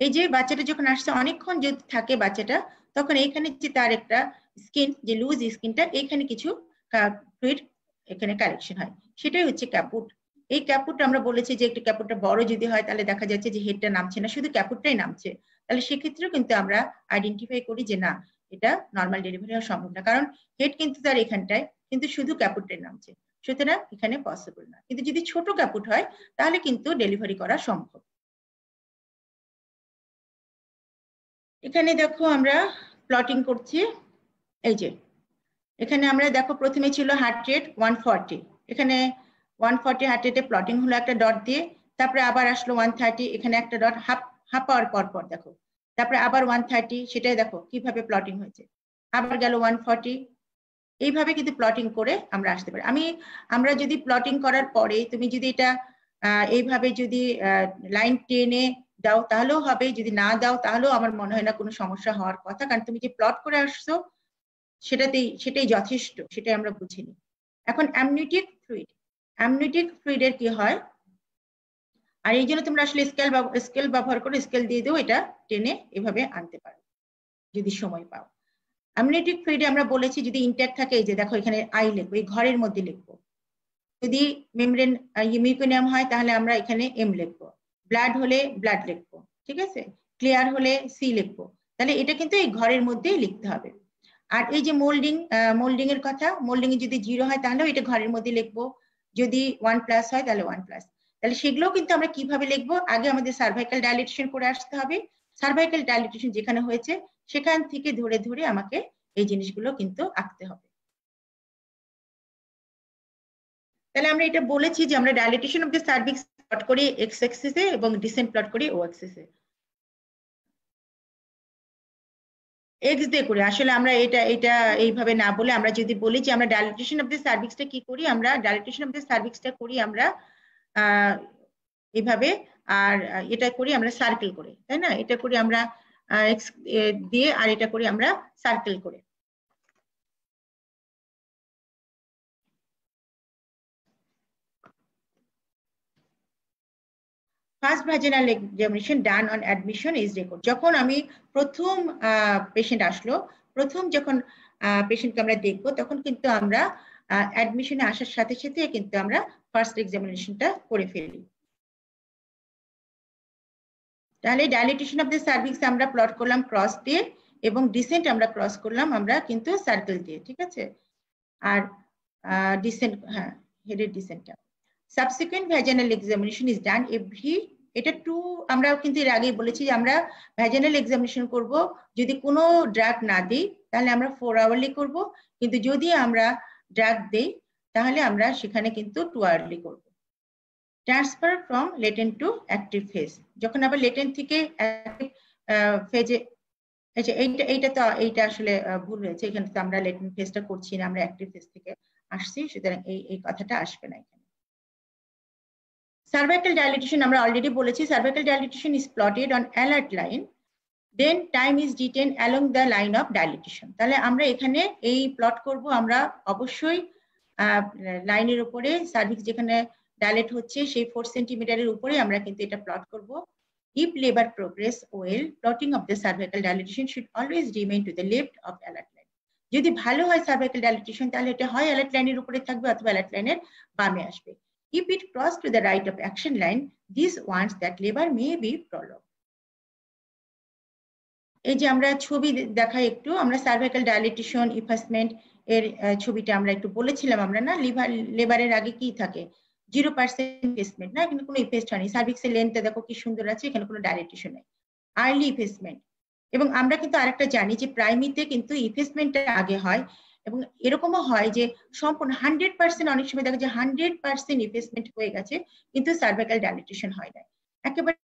এই যে বাচ্চাটা যখন আসছে অনেকক্ষণ যদি থাকে বাচ্চাটা, তখন এইখানে যে তার একটা স্কিন, যে লুজ স্কিনটা, এইখানে কিছু ফ্লুইড এখানে কালেকশন হয়, সেটাই হচ্ছে ক্যাপুট। এই ক্যাপুট আমরা বলেছি যে একটু ক্যাপুটটা বড় যদি হয় তাহলে দেখা যাচ্ছে যে হেডটা নামছে না, শুধু ক্যাপুটটাই নামছে, তাহলে সেক্ষেত্রেও কিন্তু আমরা আইডেন্টিফাই করি যে না, এটা নর্মাল ডেলিভারি হওয়া সম্ভব না, কারণ হেড কিন্তু তার এখানটায়, কিন্তু শুধু ক্যাপুটটাই নামছে, সুতরাং এখানে পসিবল না। কিন্তু যদি ছোট ক্যাপুট হয় তাহলে কিন্তু ডেলিভারি করা সম্ভব। এখানে দেখো আমরা প্লটিং করছি। এই যে এখানে আমরা দেখো প্রথমে ছিল হার্ট রেট 140, এখানে 140 হার্ট রেটে প্লটিং হলো একটা ডট দিয়ে, তারপরে আবার আসলো 130, এখানে একটা ডট হাফ আওয়ার পর পর দেখো, তারপরে আবার 130, সেটাই দেখো কিভাবে প্লটিং হয়েছে, আবার গেল 140, এইভাবে কিন্তু প্লটিং করে আমরা আসতে পারি। আমরা যদি প্লটিং করার পরে তুমি যদি এটা এইভাবে যদি লাইন টেনে দাও তাহলেও হবে, যদি না দাও তাহলেও আমার মনে হয় না কোনো সমস্যা হওয়ার কথা, কারণ তুমি যে প্লট করে আসছো সেটাই যথেষ্ট, সেটাই আমরা বুঝিনি। এখন অ্যামনিওটিক ফ্লুইডের কি হয়, আর এই জন্য তোমরা আসলে স্কেল ব্যবহার করে স্কেল দিয়ে দিও, এটা টেনে এভাবে আনতে পারো যদি সময় পাও। অ্যামনিওটিক ফ্লুইডে আমরা বলেছি যদি ইনট্যাক্ট থাকে, এই যে দেখো এখানে আই লিখবো, এই ঘরের মধ্যে লিখবো, যদি মেমব্রেন মিউকোনিয়াম হয় তাহলে আমরা এখানে এম লিখবো, ব্লাড হলে ব্লাড লিখবো, ঠিক আছে, ক্লিয়ার হলে সি লিখবো, তাহলে এটা কিন্তু এই ঘরের মধ্যেই লিখতে হবে। আর এই যে মোল্ডিং এর কথা, মোল্ডিং এ যদি 0 হয় তাহলেও এটা ঘরের মধ্যে লিখবো, যদি 1+ হয় তাহলে 1+। তাহলে সেগুলো কিন্তু আমরা কিভাবে লিখবো, আগে আমাদের সার্ভাইকাল ডাইলেটেশন করে আসতে হবে, সার্ভাইকাল ডাইলেটেশন যেখানে হয়েছে সেখান থেকে ধরে ধরে আমাকে এই জিনিসগুলো কিন্তু আঁকতে হবে। তাহলে আমরা এটা বলেছি যে আমরা dilatation of the cervix plot করি এক্স অ্যাক্সিসে এবং ডিসেন্ট প্লট করি ও অ্যাক্সিসে। এক্স দিয়ে করে আসলে আমরা এটা এইভাবে না বলে আমরা যদি বলি যে আমরা ডাইলেটেশন অফ দ্য সার্ভিক্সটা কি করি, আমরা ডাইলেটেশন অফ দ্য সার্ভিক্সটা করি আমরা এইভাবে, আর এটা করি আমরা সার্কেল করে, তাই না, এটা করি আমরা এক্স দিয়ে, আর এটা করি আমরা সার্কেল করে। First vaginal examination done on admission is record. যখন আমি প্রথম পেশেন্ট আসলো, প্রথম যখন পেশেন্টকে আমরা দেখবো, তখন কিন্তু আমরা অ্যাডমিশনে আসার সাথে সাথে কিন্তু আমরা ফার্স্ট এক্সামিনেশনটা করে ফেলি। তাহলে ডাইলেটেশন অফ দ্য সার্ভিক্স আমরা প্লট করলাম ক্রস দিয়ে, এবং ডিসেন্ট আমরা ক্রস করলাম আমরা কিন্তু সার্কেল দিয়ে, ঠিক আছে। আর ডিসেন্ট, হ্যাঁ, হেডের ডিসেন্টটা। Subsequent vaginal examination is done every, এটা আমরা কিন্তু এর আগেই বলেছি যে আমরা ভ্যাজিনাল এক্সামিনেশন করব যদি কোনো ড্রাগ না দিই তাহলে আমরা 4 আওয়ারলি করব, কিন্তু যদি আমরা ড্রাগ দেই তাহলে আমরা সেখানে কিন্তু 2 আওয়ারলি করব। Transfer from latent to active phase, যখন আবার লেটেন্ট থেকে অ্যাক্টিভ ফেজে, আচ্ছা এইটা আসলে ভুল হয়েছে, এখানে তো আমরা লেটেন্ট ফেজটা করছি না, আমরা অ্যাক্টিভ ফেজ থেকে আসছি, সুতরাং এই কথাটা আসবে না এখানে। Cervical dilatation আমরা অলরেডি বলেছি, cervical dilatation is plotted on alert line, then time is detained along the line of dilatation। তাহলে আমরা এখানে এই প্লট করব, আমরা অবশ্যই লাইনের উপরে সার্ভিক্স যেখানে ডাইলেট হচ্ছে সেই 4 সেন্টিমিটারের উপরে আমরা কিন্তু এটা প্লট করব। If labor progress well, plotting of the cervical dilatation should always remain to the left of alert line। যদি ভালো হয় cervical dilatation তাহলে এটা হয় alert লাইনের উপরে থাকবে অথবা alert লাইনের বামে আসবে। If it cross to the right of action line, this warns that labor may be prolonged। এই যে আমরা ছবি দেখাই একটু, আমরা সার্ভাইকাল ডাইলেটেশন ইফাসমেন্ট এর ছবিটা আমরা একটু বলেছিলাম আমরা না, লেবারের আগে কি থাকে 0% ইফেসমেন্ট না, এখানে কোনো ইফেস্ট হয়নি, সার্ভিক্সের লেন্থটা দেখো কি সুন্দর আছে, এখানে কোনো ডাইলেটেশন নেই, আর্লি ইফেসমেন্ট। এবং আমরা কিন্তু আরেকটা জানি যে প্রাইমিতে কিন্তু ইফেসমেন্টটা আগে হয়, এবং এরকমও হয় যে সম্পূর্ণ 100%, অনেক সময় দেখা যায় 100% ইফেসমেন্ট হয়ে গেছে কিন্তু সার্ভাইকাল ডাইলেটেশন হয় না, একেবারে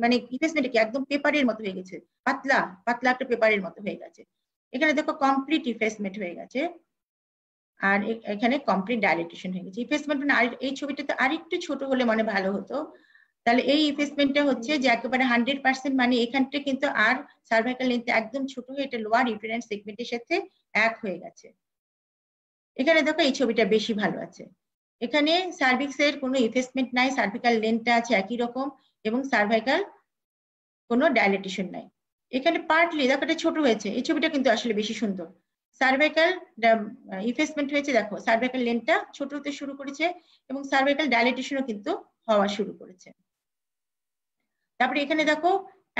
মানে ইফেসমেন্ট কি একদম পেপারের মতো হয়ে গেছে, পাতলা পাতলা একটা পেপারের মতো হয়ে গেছে, এখানে দেখো কমপ্লিট ইফেসমেন্ট হয়ে গেছে, আর এখানে কমপ্লিট ডাইলেটেশন হয়ে গেছে। ইফেসমেন্ট মানে এই ছবিটাতে আরেকটু ছোট হলে মনে ভালো হতো, তাহলে এই ইফেসমেন্টটা হচ্ছে যে একেবারে 100% মানে এখানটা কিন্তু আর সার্ভাইকাল লেন্থ একদম ছোট হয়ে এটা লোয়ার ইউটেরাইন সেগমেন্টের সাথে এক হয়ে গেছে। এখানে দেখো এই ছবিটা বেশি ভালো আছে। এখানে সার্ভিক্সের কোনো ইফেসমেন্ট নাই, সার্ভিক্যাল লেন্থটা আছে একই রকম এবং সার্ভাইকাল কোনো ডাইলেটেশন নাই। এখানে পার্টলি দেখো এটা ছোট হয়েছে, এই ছবিটা কিন্তু আসলে বেশি সুন্দর। সার্ভাইকাল ইফেসমেন্ট হয়েছে, দেখো সার্ভাইকাল লেন্থটা ছোট হতে শুরু করেছে এবং সার্ভাইকাল ডাইলেটেশনও কিন্তু হওয়া শুরু করেছে। তারপরে এখানে দেখো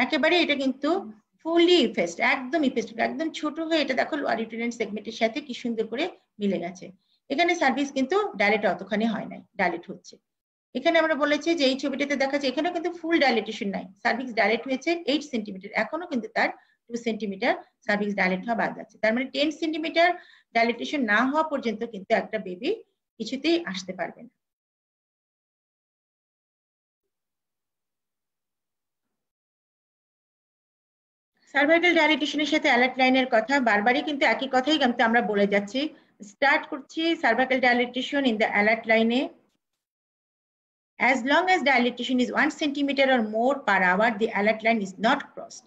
একেবারে এটা কিন্তু ফুলি ইফেস্ট, একদম ইফেস্ট, একদম ছোট হয়ে এটা দেখো লোয়ার ইউটেরাইন সেগমেন্টের সাথে কি সুন্দর করে মিলে গেছে। এখানে সার্ভিক্স কিন্তু ডাইলেট অতখানি হয় নাই, ডাইলেট হচ্ছে। এখানে আমরা বলেছি যে এই ছবিটাতে দেখা যাচ্ছে এখানেও কিন্তু ফুল ডাইলেটেশন নাই, সার্ভিক্স ডাইলেট হয়েছে 8 সেন্টিমিটার, এখনো কিন্তু তার 2 সেন্টিমিটার সার্ভিক্স ডাইলেট হওয়া বাদ যাচ্ছে। তার মানে 10 সেন্টিমিটার ডাইলেটেশন না হওয়া পর্যন্ত কিন্তু একটা বেবি কিছুতেই আসতে পারবে না। সার্ভাইকাল ডাইলেটেশনের সাথে অ্যালার্ট লাইনের কথা বারবারই কিন্তু একই কথাই কিন্তু আমরা বলে যাচ্ছি। স্টার্ট করছি cervical dilatation in the alert লাইনে। As long as dilatation is 1 centimeter or more per hour, the alert line is not crossed.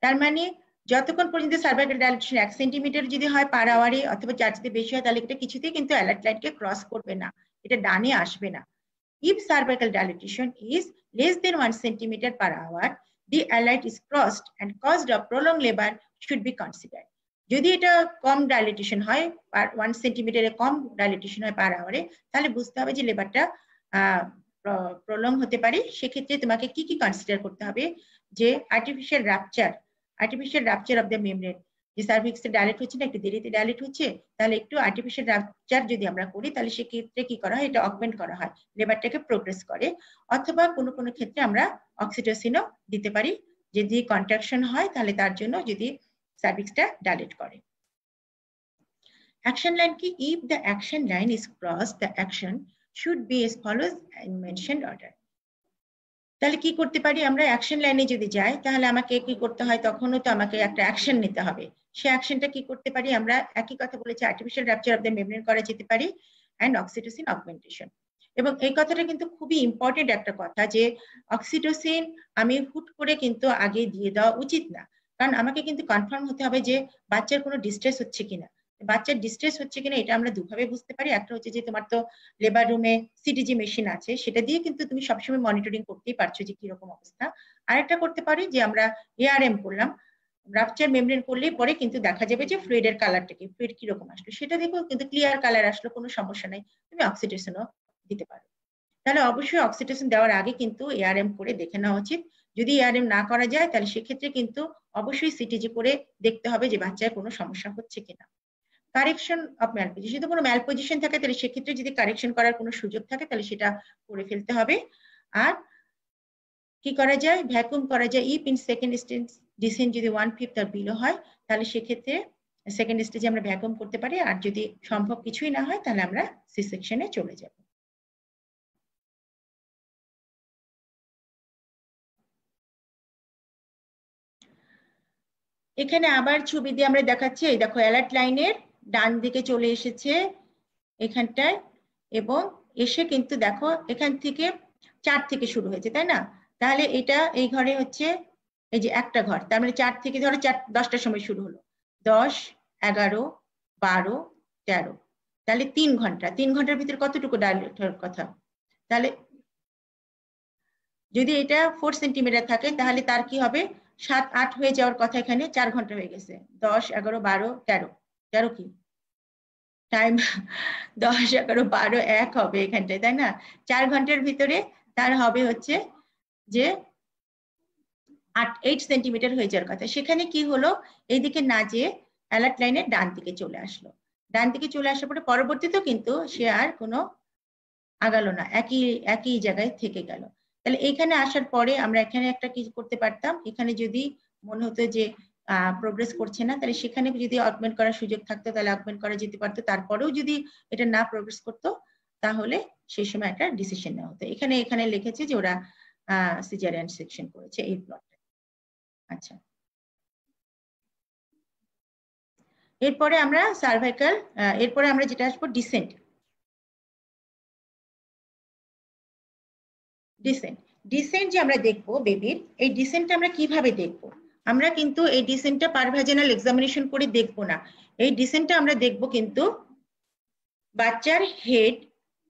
তার মানে যতক্ষণ পর্যন্ত সার্ভাইকাল ডাইলেটেশন 1 সেন্টিমিটার যদি হয় পার আওয়ারে অথবা যার চেয়ে বেশি হয় তাহলে এটা কিছুতেই কিন্তু অ্যালার্ট লাইনকে ক্রস করবে না, এটা ডানে আসবে না। If cervical dilatation is less than 1 centimeter per hour, the alert is crossed and cause of prolonged labor should be considered. যদি এটা কম ডাইলেটেশন হয়, 1 সেন্টিমিটারে কম ডাইলেটেশন হয় পার আওয়ারে, তাহলে বুঝতে হবে যে লেবারটা প্রলং হতে পারে। সেক্ষেত্রে তোমাকে কি কি কনসিডার করতে হবে, যে artificial rupture of the membrane, যে সার্ভিক্সে ডাইলেট হচ্ছে না, একটু দেরিতে ডাইলেট হচ্ছে, তাহলে একটু আর্টিফিশিয়াল রাপচার যদি আমরা করি তাহলে সেক্ষেত্রে কি করা হয়, এটা অগমেন্ট করা হয়, লেবারটাকে প্রোগ্রেস করে। অথবা কোনো কোনো ক্ষেত্রে আমরা অক্সিটোসিনও দিতে পারি, যদি কন্ট্রাকশন হয় তাহলে তার জন্য, যদি সার্ভিক্সটা ডাইলেট করে। অ্যাকশন লাইন কি? If the action line is cross, the action should be as follows in mentioned order. তাহলে কি করতে পারি আমরা? অ্যাকশন লাইনে যদি যাই তাহলে আমাকে কি করতে হয়, তখনও তো আমাকে একটা অ্যাকশন নিতে হবে। সেই অ্যাকশনটা কি করতে পারি আমরা? একই কথা বলেছি, artificial rupture of the membrane করা যেতে পারে এন্ড অক্সিটোসিন অগমেন্টেশন। এবং এই কথাটা কিন্তু খুবই ইম্পর্টেন্ট একটা কথা, যে অক্সিটোসিন আমি হুট করে কিন্তু আগে দিয়ে দেওয়া উচিত না, কারণ আমাকে কিন্তু কনফার্ম হতে হবে যে বাচ্চার কোনো ডিস্ট্রেস হচ্ছে কিনা। বাচ্চার ডিস্ট্রেস হচ্ছে কিনা এটা আমরা দুভাবে বুঝতে পারি। একটা হচ্ছে যে তোমার তো লেবার রুমে সিটিজি মেশিন আছে, সেটা দিয়ে কিন্তু তুমি সবসময় মনিটরিং করতেই পারছো যে কিরকম অবস্থা। আরেকটা করতে পারি যে আমরা এআরএম করলাম, রাপচার মেমব্রেন করলেই পরে কিন্তু দেখা যাবে যে ফ্লুইডের কালারটা কি, ফ্লুইড কিরকম আসলো সেটা দেখো, কিন্তু ক্লিয়ার কালার আসলো, কোনো সমস্যা নাই, তুমি অক্সিটোসিনও দিতে পারো। তাহলে অবশ্যই অক্সিটোসিন দেওয়ার আগে কিন্তু এআরএম করে দেখে নেওয়া উচিত। যদি এআরএম না করা যায় তাহলে সেক্ষেত্রে কিন্তু অবশ্যই সিটিজি করে দেখতে হবে যে বাচ্চার কোনো সমস্যা হচ্ছে কিনা। কারেকশন অফ ম্যালপজিশন, যদি কোনো ম্যালপজিশন থাকে তাহলে সেক্ষেত্রে যদি কারেকশন করার কোনো সুযোগ থাকে তাহলে সেটা করে ফেলতে হবে। আর কি করা যায়? ভ্যাকুয়াম করা যায়। If in second stage descent যদি 1/5 আর বিলো হয় তাহলে সেক্ষেত্রে সেকেন্ড স্টেজে আমরা ভ্যাকুয়াম করতে পারি। আর যদি সম্ভব কিছুই না হয় তাহলে আমরা সি সেকশনে চলে যাব। এখানে আবার ছবি দিয়ে আমরা দেখাচ্ছি, এই দেখো অ্যালার্ট লাইনের ডান দিকে চলে এসেছে এখানটায়, এবং এসে কিন্তু দেখো এখান থেকে 4 থেকে শুরু হয়েছে, তাই না? তাহলে এটা এই ঘরে হচ্ছে এই যে একটা ঘর, তার মানে 4 থেকে ধরো 10টার সময় শুরু হলো, 10, 11, 12, 13, তাহলে 3 ঘন্টা। 3 ঘন্টার ভিতরে কতটুকু ডাইলেট হওয়ার কথা? তাহলে যদি এটা 4 সেন্টিমিটার থাকে তাহলে তার কি হবে? 7, 8 হয়ে যাওয়ার কথা, এখানে 4 ঘন্টা হয়ে গেছে। 10, 11, 12, 13, 13 কি টাইম? 10, 11, 12, 1 হবে এখানটায়, তাই না? 4 ঘন্টার ভিতরে তার হবে হচ্ছে যে 8 সেন্টিমিটার হয়ে যাওয়ার কথা। সেখানে কি হলো? এইদিকে না যেয়ে অ্যালার্ট লাইনের ডান দিকে চলে আসলো। ডান দিকে চলে আসার পরে পরবর্তীতেও কিন্তু সে আর কোনো আগালো না, একই জায়গায় থেকে গেল। তাহলে এখানে আসার পরে আমরা এখানে একটা কি করতে পারতাম, এখানে যদি মনে হতো যে প্রোগ্রেস করছে না তাহলে সেখানে যদি অগমেন্ট করার সুযোগ থাকতো তাহলে অগমেন্ট করা যেতে পারতো। তারপরেও যদি এটা না প্রোগ্রেস করতো তাহলে সেই সময় একটা ডিসিশন নেওয়া হতো। এখানে লিখেছে যে ওরা সিজারিয়ান সেকশন করেছে এই প্লটটা। আচ্ছা, এরপরে আমরা সার্ভাইকাল, এরপরে আমরা যেটা আসবো ডিসেন্ট। ডিসেন্ট যে আমরা দেখবো বেবির, এই ডিসেন্টটা আমরা কিভাবে দেখবো? আমরা কিন্তু এই ডিসেন্টটা পারভাজিনাল এক্সামিনেশন করে দেখবো না। এই ডিসেন্টটা আমরা দেখবো কিন্তু বাচ্চার হেড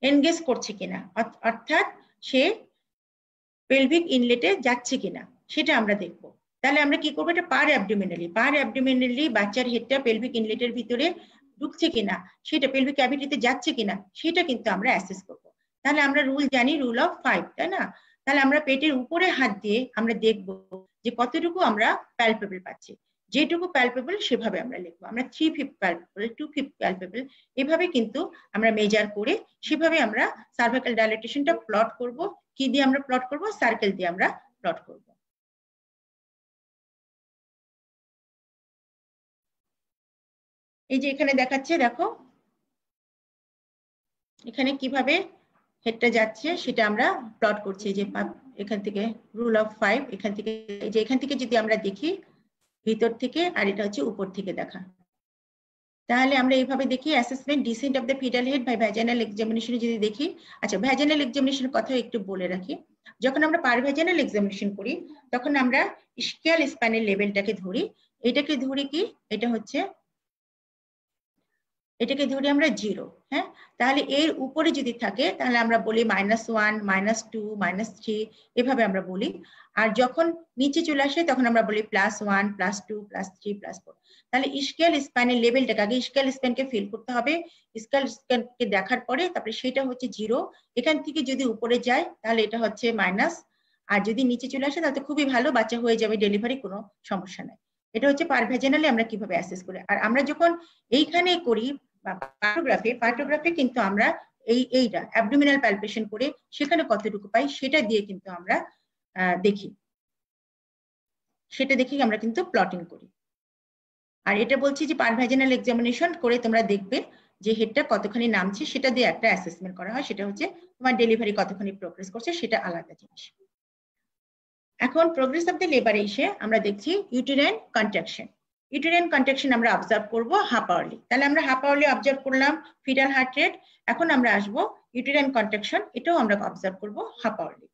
এনগেজ করছে কিনা, অর্থাৎ সে পেলভিক ইনলেটে যাচ্ছে কিনা সেটা আমরা দেখবো। তাহলে আমরা কি করবো, এটা পার অ্যাবডোমিনালি বাচ্চার হেডটা পেলভিক ইনলেটের ভিতরে ঢুকছে কিনা, সেটা পেলভিক ক্যাভিটিতে যাচ্ছে কিনা সেটা কিন্তু আমরা অ্যাসেস করবো। তাহলে আমরা রুল জানি, রুল অফ 5, তাই না? তাহলে আমরা পেটের উপরে হাত দিয়ে আমরা দেখবো যে কতটুকু আমরা প্যালপেবল পাচ্ছি। যেটুকু প্যালপেবল সেভাবে আমরা লিখবো। আমরা 3/5 প্যালপেবল, 2/5 প্যালপেবল, এভাবে কিন্তু আমরা মেজার করে সেভাবে আমরা সার্ভাইকাল ডাইলেটেশনটা প্লট করব। কি দিয়ে আমরা প্লট করব? সার্কেল দিয়ে আমরা প্লট করব। এই যে এখানে দেখাচ্ছে, দেখো এখানে কিভাবে হেডটা যাচ্ছে সেটা আমরা প্লট করছি। যে এখান থেকে রুল অফ 5, এখান থেকে, যে এখান থেকে যদি আমরা দেখি ভিতর থেকে, আর এটা হচ্ছে উপর থেকে দেখা। তাহলে আমরা এইভাবে দেখি assessment descent of the fetal head by vaginal examination যদি দেখি। আচ্ছা, ভ্যাজাইনাল এক্সামিনেশনের কথা একটু বলে রাখি। যখন আমরা পারভ্যাজাইনাল এক্সামিনেশন করি তখন আমরা ইস্কিয়াল স্প্যানের লেভেলটাকে ধরি। এটাকে ধরি কি, এটা হচ্ছে, এটাকে ধরি আমরা 0। হ্যাঁ, তাহলে এর উপরে যদি থাকে তাহলে আমরা বলি -1, -2, -3, এভাবে আমরা বলি। আর যখন নিচে চলে আসে তখন আমরা বলি +1, +2, +3, +4। তাহলে ইস্কিয়াল স্প্যানের লেভেলটাকে আগে ইস্কিয়াল স্প্যানকে ফিল করতে হবে। ইস্কিয়াল স্প্যানকে দেখার পরে তারপরে সেটা হচ্ছে 0। এখান থেকে যদি উপরে যায় তাহলে এটা হচ্ছে মাইনাস, আর যদি নিচে চলে আসে তাহলে খুবই ভালো, বাচ্চা হয়ে যাবে, ডেলিভারি, কোনো সমস্যা নাই। এটা হচ্ছে পারভ্যাজাইনালি আমরা কিভাবে অ্যাসেস করি। আর আমরা যখন এইখানে করি পার্টোগ্রাফি কিন্তু আমরা এইটা অ্যাবডোমিনাল প্যালপেশন করে সেখানে কতটুকু পাই সেটা দিয়ে কিন্তু আমরা দেখি, সেটা দেখে আমরা কিন্তু প্লটিং করি। আর এটা বলছি যে পারভ্যাজাইনাল এক্সামিনেশন করে তোমরা দেখবে যে হেডটা কতখানি নামছে, সেটা দিয়ে একটা অ্যাসেসমেন্ট করা হয়। সেটা হচ্ছে তোমার ডেলিভারি কতখানি প্রোগ্রেস করছে, সেটা আলাদা জিনিস। এখন প্রোগ্রেস অফ দ্য লেবার এসে আমরা দেখছি ইউটেরাইন কন্ট্রাকশন। ইউটেরাইন কন্ট্রাকশন আমরা অবজার্ভ করব হাফ আওয়ারলি। তাহলে আমরা হাফ আওয়ারলি অবজার্ভ করলাম ফিটাল হার্ট রেট। এখন আমরা আসবো ইউটেরাইন কন্ট্রাকশন, এটাও আমরা অবজার্ভ করব হাফ আওয়ারলি।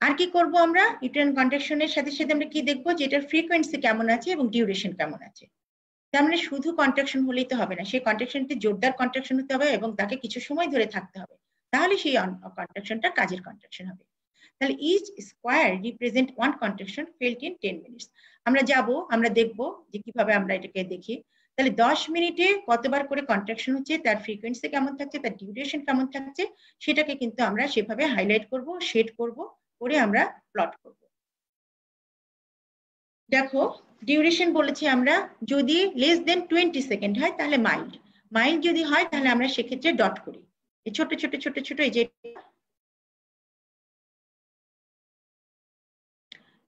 আর কি করব আমরা ইউটেরাইন কন্ট্রাকশনের সাথে সাথে আমরা কি দেখবো, যে এটার ফ্রিকোয়েন্সি কেমন আছে এবং ডিউরেশন কেমন আছে। তার মানে শুধু কন্ট্রাকশন হলেই তো হবে না, সেই কন্ট্রাকশনটি জোরদার কন্ট্রাকশন হতে হবে এবং তাকে কিছু সময় ধরে থাকতে হবে, তাহলে সেই কন্ট্রাকশনটা কাজের কন্ট্রাকশন হবে। তাহলে each square represent one contraction felt in 10 minutes. আমরা যাব, আমরা দেখব যে কিভাবে আমরা এটাকে দেখি। তাহলে 10 মিনিটে কতবার করে কন্ট্রাকশন হচ্ছে, তার ফ্রিকোয়েন্সি কেমন থাকছে, তার ডিউরেশন কেমন থাকছে, সেটাকে কিন্তু আমরা সেভাবে হাইলাইট করব, শেড করব, করে আমরা প্লট করব। দেখো ডিউরেশন বলেছি আমরা, যদি লেস দেন 20 সেকেন্ড হয় তাহলে মাইল্ড, মাইল্ড যদি হয় তাহলে আমরা সেক্ষেত্রে ডট করি। ছোট ছোট ছোট ছোট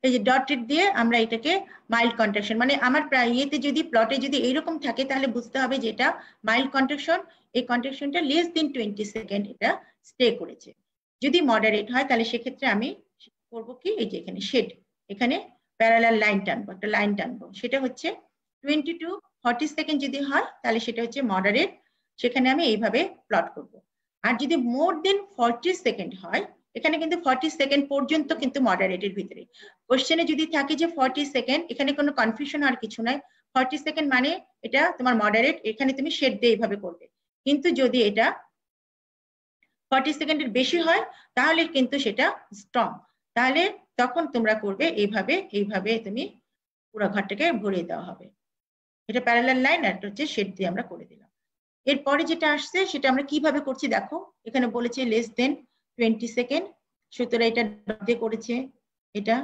এই যে ডটেড দিয়ে আমরা এটাকে মাইল্ড কন্ট্রাকশন, মানে আমার ইয়েতে যদি প্লটে যদি এইরকম থাকে তাহলে বুঝতে হবে যে এটা মাইল্ড কন্ট্রাকশন। এই কন্ট্রাকশনটা লেস দেন 20 সেকেন্ড এটা স্টে করেছে। যদি মডারেট হয় তাহলে সেক্ষেত্রে আমি করবো কি, এই যে এখানে শেড, এখানে প্যারালাল লাইন টানবো, একটা লাইন টানবো, সেটা হচ্ছে 20 to 40 সেকেন্ড যদি হয় তাহলে সেটা হচ্ছে মডারেট, সেখানে আমি এইভাবে প্লট করব। আর যদি মোর দেন 40 সেকেন্ড হয়, এখানে কিন্তু 40 সেকেন্ড পর্যন্ত কিন্তু মডারেটের ভিতরে। কোশ্চেনে যদি থাকে যে 40 সেকেন্ড, এখানে কোনো কনফিউশন আর কিছু নাই, 40 সেকেন্ড মানে এটা তোমার মডারেট, এখানে তুমি শেড দিয়ে এইভাবে করবে। কিন্তু যদি এটা 40 সেকেন্ডের বেশি হয় তাহলে কিন্তু সেটা স্ট্রং, তাহলে তখন তোমরা করবে এইভাবে, এইভাবে তুমি পুরো ঘরটাকে ভরিয়ে দেওয়া হবে। এটা প্যারালাল লাইন, আর হচ্ছে শেড দিয়ে আমরা করে দিলাম। এরপরে যেটা আসছে সেটা আমরা কিভাবে করছি দেখো, এখানে বলেছে লেস দেন 20 সেকেন্ড, সুতরাং এটা ডট দিয়ে করেছে। এটা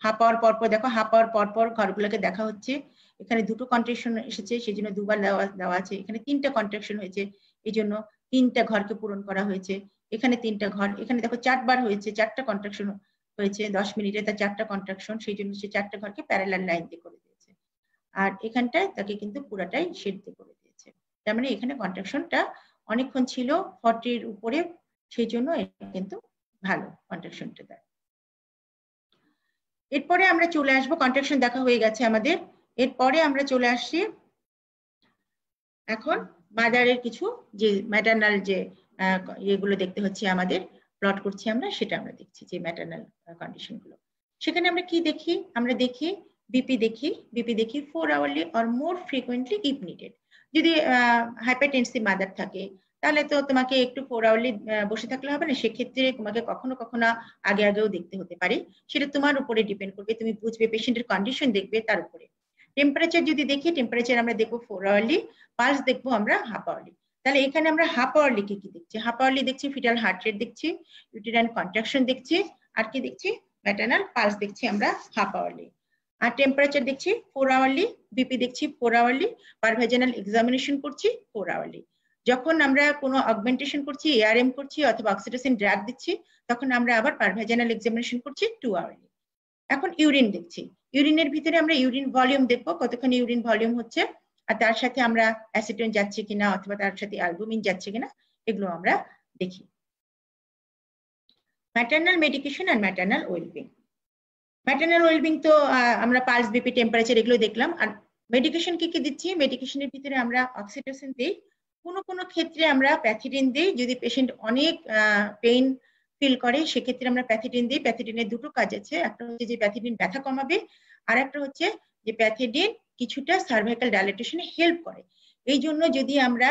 হাফ আওয়ার পরপর, দেখো হাফ আওয়ার পরপর ঘরগুলোকে দেখা হচ্ছে। এখানে দুটো কন্ট্রাকশন এসেছে সেই জন্য দুবার দেওয়া আছে। এখানে 3টা কন্ট্রাকশন হয়েছে এই জন্য 3টা ঘরকে পূরণ করা হয়েছে। এখানে 3টা ঘর, এখানে দেখো 4 বার হয়েছে, 4টা কন্ট্রাকশন হয়েছে 10 মিনিটে, তার 4টা কন্ট্রাকশন, সেই জন্য সে 4টা ঘরকে প্যারালাল লাইন দিয়ে করে দিয়েছে। আর এখানটায় তাকে কিন্তু পুরাটাই শেড দিয়ে করে দিয়েছে। তার মানে এখানে কন্ট্রাকশনটা অনেকক্ষণ ছিল 40-র উপরে, সেই জন্য এটা কিন্তু ভালো কন্ট্রাকশনটা দেয়। এরপরে আমরা চলে আসবো, কন্ট্রাকশন দেখা হয়ে গেছে আমাদের, এরপরে আমরা চলে আসছি এখন মাদারের কিছু যে ম্যাটারনাল যে এগুলো দেখতে হচ্ছে আমাদের। প্লট করছি সেটা আমরা দেখছি যে ম্যাটারনাল কন্ডিশন গুলো। সেখানে আমরা কি দেখি? আমরা দেখি বিপি দেখি 4 hourly or more frequently if needed. যদি হাইপারটেনসিভ মাদার থাকে তাহলে তো তোমাকে একটু 4 আওয়ারলি বসে থাকলে হবে না, সেক্ষেত্রে তোমাকে কখনো কখনো আগেও দেখতে হতে পারে। সেটা তোমার উপরে ডিপেন্ড করবে, তুমি বুঝবে, পেশেন্টের কন্ডিশন দেখবে তার উপরে। টেম্পারেচার যদি দেখি, টেম্পারেচার আমরা দেখবো 4 আওয়ারলি, পালস দেখবো আমরা হাফ আওয়ারলি। তাহলে এখানে আমরা হাফ আওয়ারলি কি দেখছি? হাফ আওয়ারলি দেখছি ফিটাল হার্ট রেট দেখছি, ইউটেরাইন কন্ট্রাকশন দেখছি, আর কি দেখছি? ম্যাটারনাল পালস দেখছি আমরা হাফ আওয়ারলি। আর টেম্পারেচার দেখছি 4 আওয়ারলি, বিপি দেখছি 4 আওয়ারলি, পারভাইজানাল এক্সামিনেশন করছি 4 আওয়ারলি। যখন আমরা কোনো অগমেন্টেশন করছি, এআরএম করছি অথবা অক্সিটোসিন ড্রাগ দিচ্ছি, তখন আমরা আবার পারভাইজানাল এক্সামিনেশন করছি 2 আওয়ারলি। এখন ইউরিন দেখছি, ইউরিনের ভিতরে আমরা ইউরিন ভলিউম দেখবো, কতখানি ইউরিন ভলিউম হচ্ছে, আর তার সাথে আমরা অ্যাসিটোন যাচ্ছে কিনা অথবা তার সাথে অ্যালবুমিন যাচ্ছে কিনা, এগুলো আমরা দেখি। ম্যাটারনাল মেডিকেশন আর ম্যাটারনাল ওয়েলবিং। ম্যাটারনাল ওয়েলবিং তো আমরা পালস, বিপি, টেম্পারেচার এগুলো দেখলাম। আর মেডিকেশন কি দিচ্ছি? মেডিকেশনের ভিতরে আমরা অক্সিটোসিন দিই, কোনো ক্ষেত্রে আমরা প্যাথিডিন দিই। যদি পেশেন্ট অনেক পেইন ফিল করে সেক্ষেত্রে আমরা প্যাথিডিন দিই। প্যাথিডিনের দুটো কাজ আছে, একটা হচ্ছে যে প্যাথিডিন ব্যথা কমাবে, আর একটা হচ্ছে যে প্যাথিডিন কিছুটা সার্ভাইকাল ডাইলেটেশনে হেল্প করে। এই জন্য যদি আমরা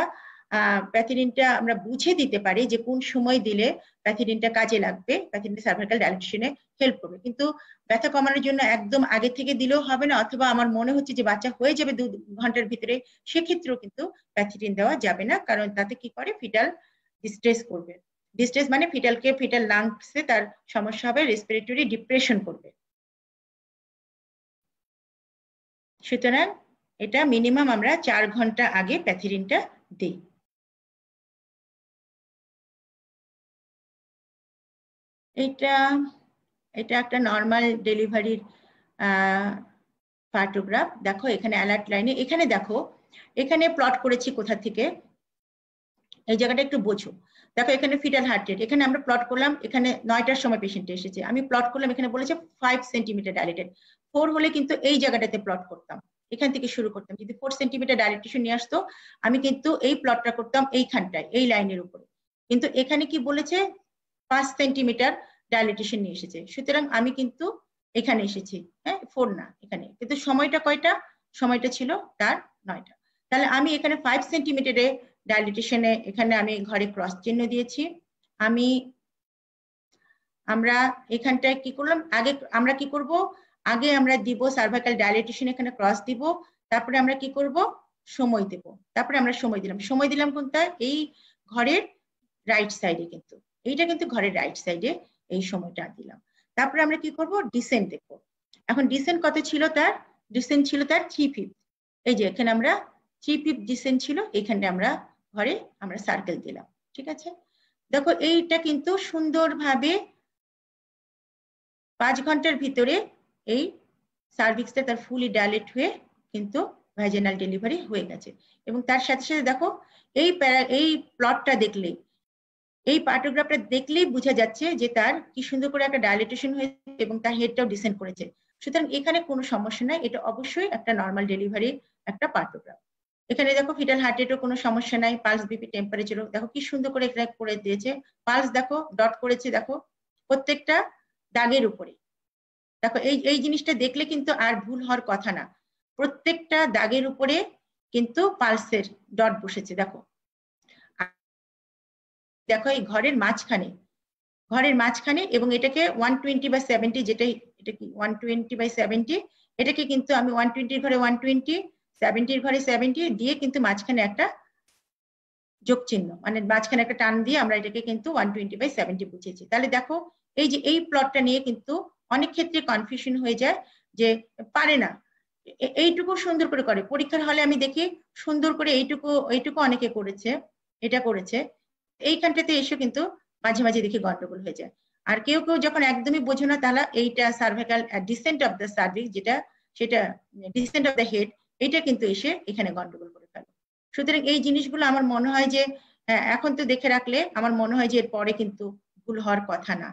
প্যাথিডিনটা আমরা বুঝে দিতে পারি যে কোন সময় দিলে প্যাথিডিনটা কাজে লাগবে, প্যাথিডিন সার্ভাইকাল ডাইলেটেশনে হেল্প করবে। কিন্তু ব্যথা কমানোর জন্য একদম আগে থেকে দিলেও হবে না, অথবা আমার মনে হচ্ছে যে বাচ্চা হয়ে যাবে 2 ঘন্টার ভিতরে, সেক্ষেত্রেও কিন্তু প্যাথিডিন দেওয়া যাবে না, কারণ তাতে কি করে? ফিটাল ডিস্ট্রেস করবে। ডিস্ট্রেস মানে ফিটাল লাংসে তার সমস্যা হবে, রেসপিরেটরি ডিপ্রেশন করবে। সুতরাং এটা মিনিমাম আমরা 4 ঘন্টা আগে প্যাথিডিনটা দিই। এটা একটা নর্মাল ডেলিভারির পার্টোগ্রাফ। দেখো এখানে অ্যালার্ট লাইনে, এখানে দেখো এখানে প্লট করেছি কোথা থেকে, এই জায়গাটা একটু বোঝো। দেখো এখানে ফিটাল হার্ট রেট, এখানে আমরা প্লট করলাম, এখানে 9টার সময় পেশেন্ট এসেছে, আমি প্লট করলাম, এখানে বলেছে 5 সেন্টিমিটার ডাইলেটেড। 4 হলে কিন্তু এই জায়গাটাতে প্লট করতাম, এখান থেকে শুরু করতাম। যদি 4 সেন্টিমিটার ডাইলেটেশন নিয়ে আসতো, আমি কিন্তু এই প্লটটা করতাম এইখানটায়, এই লাইনের উপরে। কিন্তু এখানে কি বলেছে? 5 সেন্টিমিটার ডাইলেটেশন নিয়ে এসেছে, সুতরাং আমি কিন্তু এখানে এসেছি, হ্যাঁ 4 না এখানে। কিন্তু সময়টা কয়টা? সময়টা ছিল তার 9টা। তাহলে আমি এখানে 5 সেন্টিমিটারে ডাইলেটেশনে এখানে আমি ঘরে ক্রস চিহ্ন দিয়েছি। আমরা এখানটায় কি করলাম? আগে আমরা কি করব? আগে আমরা দিব সার্ভাইকাল ডাইলেটেশন, এখানে ক্রস দিব, তারপরে আমরা কি করব? সময় দেব। তারপরে আমরা সময় দিলাম কোনটা? এই ঘরের রাইট সাইডে, কিন্তু এইটা কিন্তু ঘরের রাইট সাইডে এই সময়টা দিলাম। তারপরে আমরা কি করব? ডিসেন্ট দেখব। এখন ডিসেন্ট কত ছিল তার? ডিসেন্ট ছিল তার 3/5। এই যে এখানে আমরা 3/5 ডিসেন্ট ছিল, এখানে আমরা ঘরে আমরা সার্কেল দিলাম, ঠিক আছে? দেখো এইটা কিন্তু সুন্দরভাবে 5 ঘন্টার ভিতরে এই সার্ভিক্সটা তার ফুলি ডাইলেট হয়ে কিন্তু ভাইজানাল ডেলিভারি হয়ে গেছে। এবং তার সাথে সাথে দেখো এই প্লটটা দেখলেই, এই পার্টোগ্রাফটা দেখলেই বোঝা যাচ্ছে যে তার কি সুন্দর করে একটা ডাইলেটেশন হয়েছে এবং তার হেডটাও ডিসেন্ড করেছে। সুতরাং এখানে কোনো সমস্যা নাই, এটা অবশ্যই একটা নর্মাল ডেলিভারি একটা পার্টোগ্রাফ। এখানে দেখো ফিটাল হার্ট রেটও কোনো সমস্যা নাই, পালস, বিপি, টেম্পারেচারও দেখো কি সুন্দর করে এখানে করে দিয়েছে। পালস দেখো ডট করেছে, দেখো প্রত্যেকটা দাগের উপরে। দেখো এই জিনিসটা দেখলে কিন্তু আর ভুল হওয়ার কথা না, প্রত্যেকটা দাগের উপরে কিন্তু পালসের ডট বসেছে। দেখো দেখো এই ঘরের মাঝখানে এবং এটাকে 120/70, যেটা এটা কি 120/70, এটাকে কিন্তু আমি 120 ঘরে 120, 70 ঘরে 70 দিয়ে কিন্তু মাঝখানে একটা যোগ চিহ্ন, মানে মাঝখানে একটা টান দিয়ে আমরা এটাকে কিন্তু 120/70 বুঝেছি। তাহলে দেখো এই যে এই প্লটটা নিয়ে কিন্তু অনেক ক্ষেত্রে কনফিউশন হয়ে যায়, যে পারে না এইটুকু সুন্দর করে পরীক্ষার হলে আমি দেখি সুন্দর করে এইটুকু অনেকে করেছে, এটা করেছে, এইখানটাতে এসে কিন্তু মাঝে মাঝে দেখি গন্ডগোল হয়ে যায়। আর কেউ যখন একদমই বোঝে না, তাহলে এইটা cervical dissent of the cervix, সেটা ডিসেন্ট অফ দ্য হেড, এটা কিন্তু এসে এখানে গন্ডগোল করে ফেলে। সুতরাং এই জিনিসগুলো আমার মনে হয় যে এখন তো দেখে রাখলে আমার মনে হয় যে এর পরে কিন্তু ভুল হওয়ার কথা না।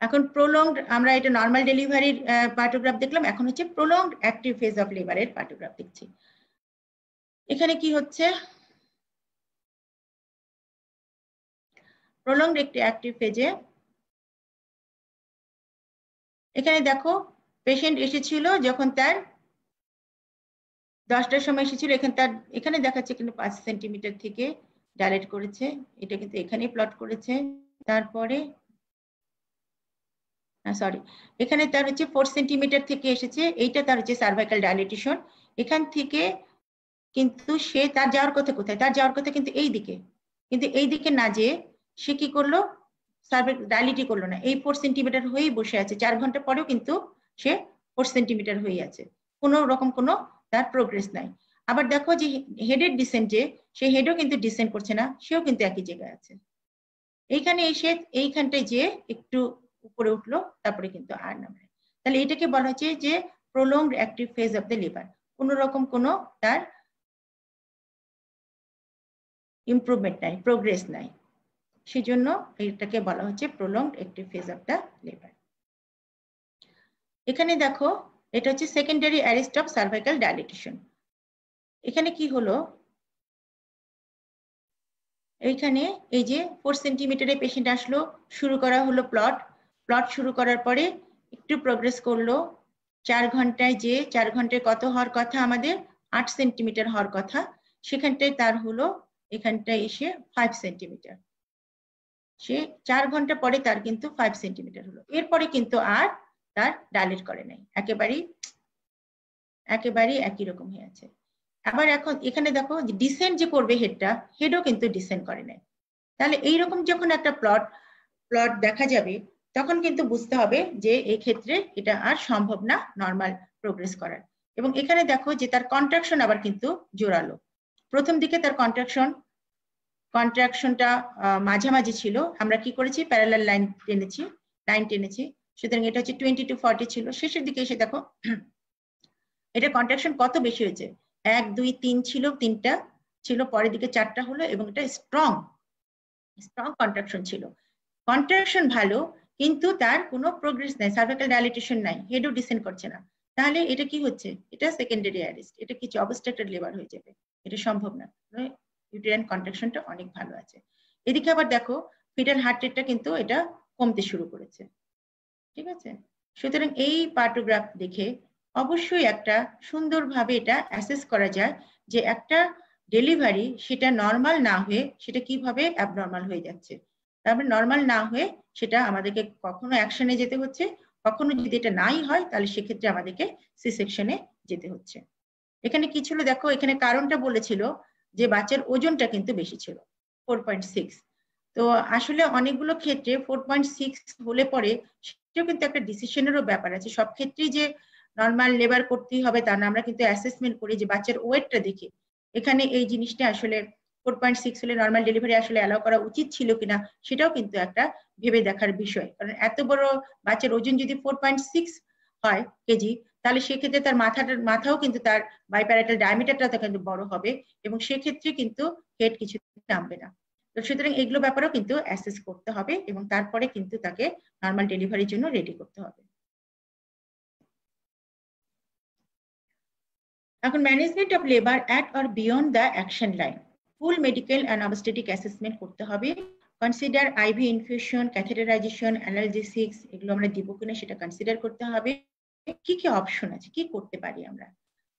এখন প্রোলংড, আমরা এটা নর্মাল ডেলিভারির পার্টোগ্রাফ দেখলাম, এখন হচ্ছে প্রোলংড অ্যাক্টিভ ফেজ অফ লেবারের পার্টোগ্রাফ দেখছি। এখানে কি হচ্ছে? প্রলংড একটি অ্যাক্টিভ ফেজে এখানে দেখো পেশেন্ট এসেছিল যখন তার 10টার সময় এসেছিল, এখানে দেখাচ্ছে কিন্তু 5 সেন্টিমিটার থেকে ডাইলেট করেছে, এটা কিন্তু এখানেই প্লট করেছে। তারপরে সরি, এখানে তার হচ্ছে 4 সেন্টিমিটার থেকে এসেছে, এইটা তার হচ্ছে সার্ভাইকাল ডাইলেটেশন। এখান থেকে কিন্তু সে তার যাওয়ার কথা কোথায়, তার যাওয়ার কথা কিন্তু এই দিকে, কিন্তু এই দিকে না যেয়ে সে কি করলো, সার্ভাইকাল ডাইলেটই করলো না, এই 4 সেন্টিমিটার হয়েই বসে আছে। 4 ঘন্টা পরেও কিন্তু সে 4 সেন্টিমিটার হয়ে আছে, কোনো রকম কোনো তার প্রোগ্রেস নাই। আবার দেখো যে হেডের ডিসেন্ট, যে সে হেডও কিন্তু ডিসেন্ট করছে না, সেও কিন্তু একই জায়গায় আছে। এইখানে এসে এইখানটায় যে একটু উপরে উঠলো, তারপরে কিন্তু আর নামে। তাহলে এটাকে বলা হচ্ছে যে prolonged active phase of the liver, কোন রকম কোনো তার ইমপ্রুভমেন্ট নাই, প্রোগ্রেস নাই, সেজন্য এটাকে বলা হচ্ছে prolonged active phase of the liver. এখানে দেখো এটা হচ্ছে secondary arrest of cervical dilatation. এখানে কি হলো, এইখানে এই যে 4 সেন্টিমিটারে পেশেন্ট আসলো, শুরু করা হলো প্লট শুরু করার পরে একটু প্রোগ্রেস করলো। 4 ঘন্টায় যে 4 ঘন্টায় কত হওয়ার কথা, আমাদের 8 সেন্টিমিটার হওয়ার কথা, সেখানটায় তার হলো এখানটায় এসে 5 সেন্টিমিটার। সে 4 ঘন্টা পরে তার কিন্তু 5 সেন্টিমিটার হলো, এরপরে কিন্তু আর তার ডাইলেট করে নাই, একেবারেই একই রকম হয়ে আছে। আবার এখন এখানে দেখো ডিসেন্ট যে করবে হেডটা, হেডও কিন্তু ডিসেন্ট করে নাই। তাহলে এইরকম যখন একটা প্লট দেখা যাবে, তখন কিন্তু বুঝতে হবে যে এই ক্ষেত্রে এটা আর সম্ভব না নর্মাল প্রোগ্রেস করার। এবং এখানে দেখো যে তার কন্ট্রাকশন আবার কিন্তু জোরালো। প্রথম দিকে তার কন্ট্রাকশনটা মাঝামাঝি ছিল, আমরা কি করেছি, প্যারালাল লাইন টেনেছি, সুতরাং এটা হচ্ছে 20 to 40 ছিল। শেষের দিকে এসে দেখো এটা কন্ট্রাকশন কত বেশি হয়েছে, 1 2 3 ছিল, 3টা ছিল, পরের দিকে 4টা হলো, এবং এটা স্ট্রং কন্ট্রাকশন ছিল। কন্ট্রাকশন ভালো, কিন্তু তার কোনো প্রোগ্রেস নাই, সার্ভাইকাল ডাইলেটেশন নাই, হেডও ডিসেন্ড করছে না। তাহলে এটা কি হচ্ছে, এটা সেকেন্ডারি অ্যারেস্ট, এটা কিছু অবস্ট্রাক্টেড লিভার হয়ে যাবে, এটা সম্ভব না, ইউটেরাইন কন্ট্রাকশনটা অনেক ভালো আছে। এদিকে আবার দেখো ফিটাল হার্ট রেটটা কিন্তু এটা কমতে শুরু করেছে, ঠিক আছে। সুতরাং এই পার্টোগ্রাফ দেখে অবশ্যই একটা সুন্দরভাবে এটা অ্যাসেস করা যায় যে একটা ডেলিভারি সেটা নর্মাল না হয়ে সেটা কিভাবে অ্যাবনর্মাল হয়ে যাচ্ছে। তারপরে নর্মাল না হয়ে সেটা আমাদেরকে কখনো অ্যাকশনে যেতে হচ্ছে, কখনো যদি এটা নাই হয় তাহলে সেক্ষেত্রে আমাদেরকে সি সেকশনে যেতে হচ্ছে। এখানে কি ছিল দেখো, এখানে কারণটা বলেছিল যে বাচ্চার ওজনটা কিন্তু বেশি ছিল, 4.6। তো আসলে অনেকগুলো ক্ষেত্রে 4.6 হলে পরে সেটাও কিন্তু একটা ডিসিশনেরও ব্যাপার আছে, সব ক্ষেত্রেই যে নর্মাল লেবার করতেই হবে তা না, আমরা কিন্তু অ্যাসেসমেন্ট করি যে বাচ্চার ওয়েটটা দেখে। এখানে এই জিনিসটা আসলে 4.6 হলে নর্মাল ডেলিভারি আসলে অ্যালাউ করা উচিত ছিল কিনা, সেটাও কিন্তু একটা ভেবে দেখার বিষয়। কারণ এত বড় বাচ্চার ওজন যদি 4.6 হয় কেজি, তাহলে সেক্ষেত্রে তার মাথাও কিন্তু তার বাইপ্যারাটাল ডায়ামিটারটা কিন্তু বড় হবে, এবং সেক্ষেত্রে কিন্তু হেড কিছু নামবে না। তো সুতরাং এগুলো ব্যাপারেও কিন্তু অ্যাসেস করতে হবে, এবং তারপরে কিন্তু তাকে নর্মাল ডেলিভারির জন্য রেডি করতে হবে। এখন management of labour at or beyond the action line, full medical and obstetric assessment করতে হবে। Consider IV infusion, catheterisation, analgesics, এগুলো আমরা দিব কিনা সেটা কনসিডার করতে হবে। কি কি অপশন আছে, কি করতে পারি আমরা,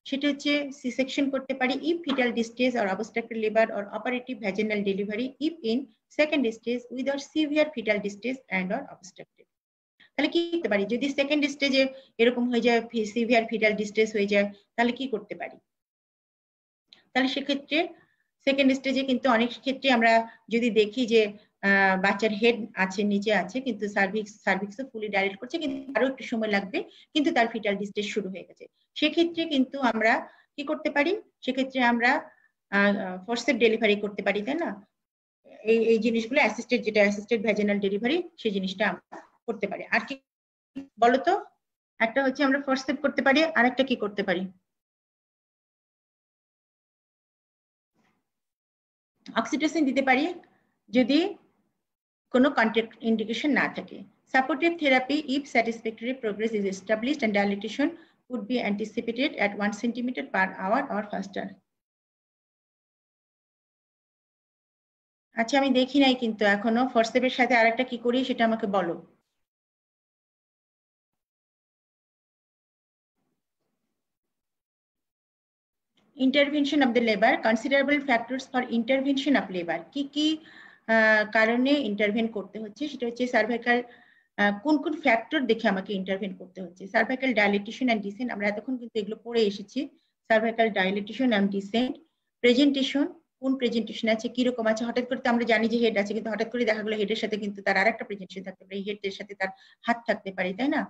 সেটা হচ্ছে সি সেকশন করতে পারি if fetal distress or obstructed labour or operative vaginal delivery if in second stage with or severe fetal distress and or obstructed. তাহলে কি করতে পারি যদি সেকেন্ড স্টেজে এরকম হয়ে যায়, সিভিয়ার ফিটাল ডিস্ট্রেস হয়ে যায়, তাহলে কি করতে পারি। তাহলে সেক্ষেত্রে সেকেন্ড স্টেজে কিন্তু অনেক ক্ষেত্রে আমরা যদি দেখি যে বাচ্চার হেড আছে, নিচে আছে, কিন্তু সার্ভিক্সও ফুলি ডাইলেট করছে, কিন্তু আরো একটু সময় লাগবে, কিন্তু তার ফিটাল ডিস্ট্রেস শুরু হয়ে গেছে, সেক্ষেত্রে কিন্তু আমরা কি করতে পারি, সেক্ষেত্রে আমরা ফোর্সেপ ডেলিভারি করতে পারি, তাই না। এই জিনিসগুলো যেটা অ্যাসিস্টেড ভ্যাজিনাল ডেলিভারি, সেই জিনিসটা আমরা করতে পারি। আর কি বলতো, একটা হচ্ছে আমরা ফোর্সেপ করতে পারি, আরেকটা কি করতে পারি, অক্সিটোসিন দিতে পারি যদি কোনো কন্ট্যাক্ট ইন্ডিকেশন না থাকে। Supportive therapy, if satisfactory progress is established and dilatation would be anticipated at 1 centimeter per hour or faster. আচ্ছা, আমি দেখি নাই কিন্তু এখনো ফোরসেপের সাথে আরেকটা কি করি সেটা আমাকে বলো। Intervention of the labour, considerable factors for intervention of labour, কি কি কারণে ইন্টারভেন করতে হচ্ছে সেটা হচ্ছে সার্ভাইকাল, কোন কোন ফ্যাক্টর দেখে আমাকে ইন্টারভেন করতে হচ্ছে। সার্ভাইকাল ডাইলেটেশন অ্যান্ড ডিসেন্ট, আমরা এতক্ষণ কিন্তু এগুলো পড়ে এসেছি। Cervical dilatation and dissent, presentation, কোন প্রেজেন্টেশন আছে, কিরকম আছে, হঠাৎ করে আমরা জানি যে হেড আছে, কিন্তু হঠাৎ করে দেখা গেলো হেডের সাথে কিন্তু তার আরেকটা প্রেজেন্টেশন থাকতে পারে, হেডের সাথে তার হাত থাকতে পারে, তাই না?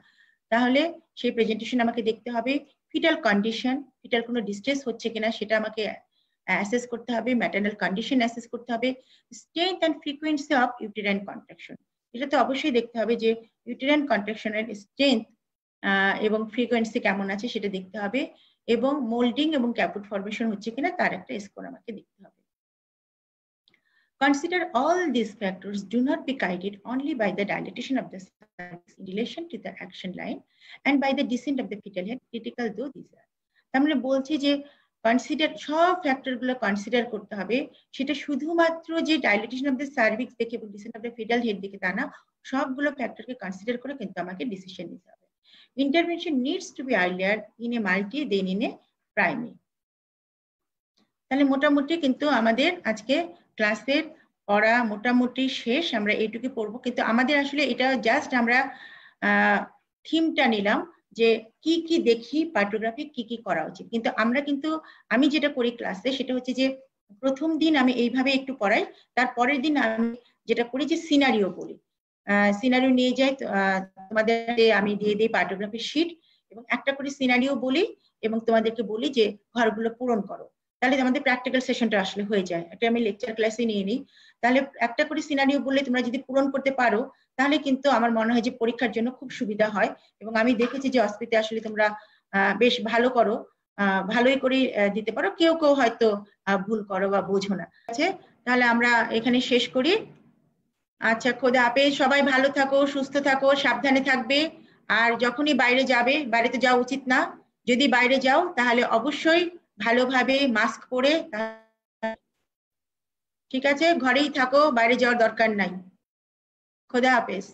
তাহলে সেই প্রেজেন্টেশন আমাকে দেখতে হবে। ফিটাল কন্ডিশন, ফিটাল কোনো ডিস্ট্রেস হচ্ছে কিনা সেটা আমাকে অ্যাসেস করতে হবে। ম্যাটারনাল কন্ডিশন অ্যাসেস করতে হবে। Strength and frequency of uterine contraction, এটা তো অবশ্যই দেখতে হবে যে ইউটেরাইন কন্ট্রাকশনের স্ট্রেংথ এবং ফ্রিকোয়েন্সি কেমন আছে সেটা দেখতে হবে, এবং মোল্ডিং এবং ক্যাপুট ফর্মেশন হচ্ছে কিনা তার একটা স্কোর আমাকে দেখতে হবে। Consider all these factors do not be guided only by the dilatation of the cervix in relation to the action line and by the descent of the fetal head, critical though these are. আমরা বলছি যে consider, সব factor গুলো consider করতে হবে, সেটা শুধুমাত্র যে ডাইলেটেশন অফ দ্য সার্ভিক্স দেখে এবং dissent of the fetal head দেখে তা না, সবগুলো ফ্যাক্টরকে কনসিডার করে কিন্তু আমাকে ডিসিশন নিতে হবে। Intervention needs to be earlier in a multi then in a primary. তাহলে মোটামুটি কিন্তু আমাদের আজকে ক্লাসের পড়া মোটামুটি শেষ, আমরা এইটুকু পড়বো, কিন্তু আমাদের আসলে এটা জাস্ট আমরা থিমটা নিলাম যে কি কি দেখি পার্টোগ্রাফি কি কি করা উচিত। কিন্তু আমরা কিন্তু আমি যেটা করি ক্লাসে সেটা হচ্ছে যে প্রথম দিন আমি এইভাবে একটু পড়াই, তারপরের দিন আমি যেটা করি যে সিনারিও বলি, সিনারিও নিয়ে যাই, তোমাদের আমি দিয়ে দিই পার্টোগ্রাফির শিট এবং একটা করে সিনারিও বলি এবং তোমাদেরকে বলি যে ঘরগুলো পূরণ করো। তাহলে আমাদের প্র্যাকটিক্যাল সেশনটা আসলে হয়ে যায়। এটা আমি লেকচার ক্লাসে নিয়ে নিই। তাহলে একটা করে সিনারিও বললে তোমরা যদি পূরণ করতে পারো তাহলে কিন্তু আমার মনে হয় যে পরীক্ষার জন্য খুব সুবিধা হয়। এবং আমি দেখেছি যে অস্পিতে আসলে তোমরা বেশ ভালো করো, ভালোই করে দিতে পারো, কেউ কেউ হয়তো ভুল করো বা বোঝো না। আছে, তাহলে আমরা এখানে শেষ করি। আচ্ছা, খোদা হাফেজ, সবাই ভালো থাকো, সুস্থ থাকো, সাবধানে থাকবে। আর যখনই বাইরে যাবে, বাইরে তো যাওয়া উচিত না, যদি বাইরে যাও তাহলে অবশ্যই ভালোভাবে মাস্ক পরে, ঠিক আছে? ঘরেই থাকো, বাইরে যাওয়ার দরকার নাই। খোদা হাফেজ।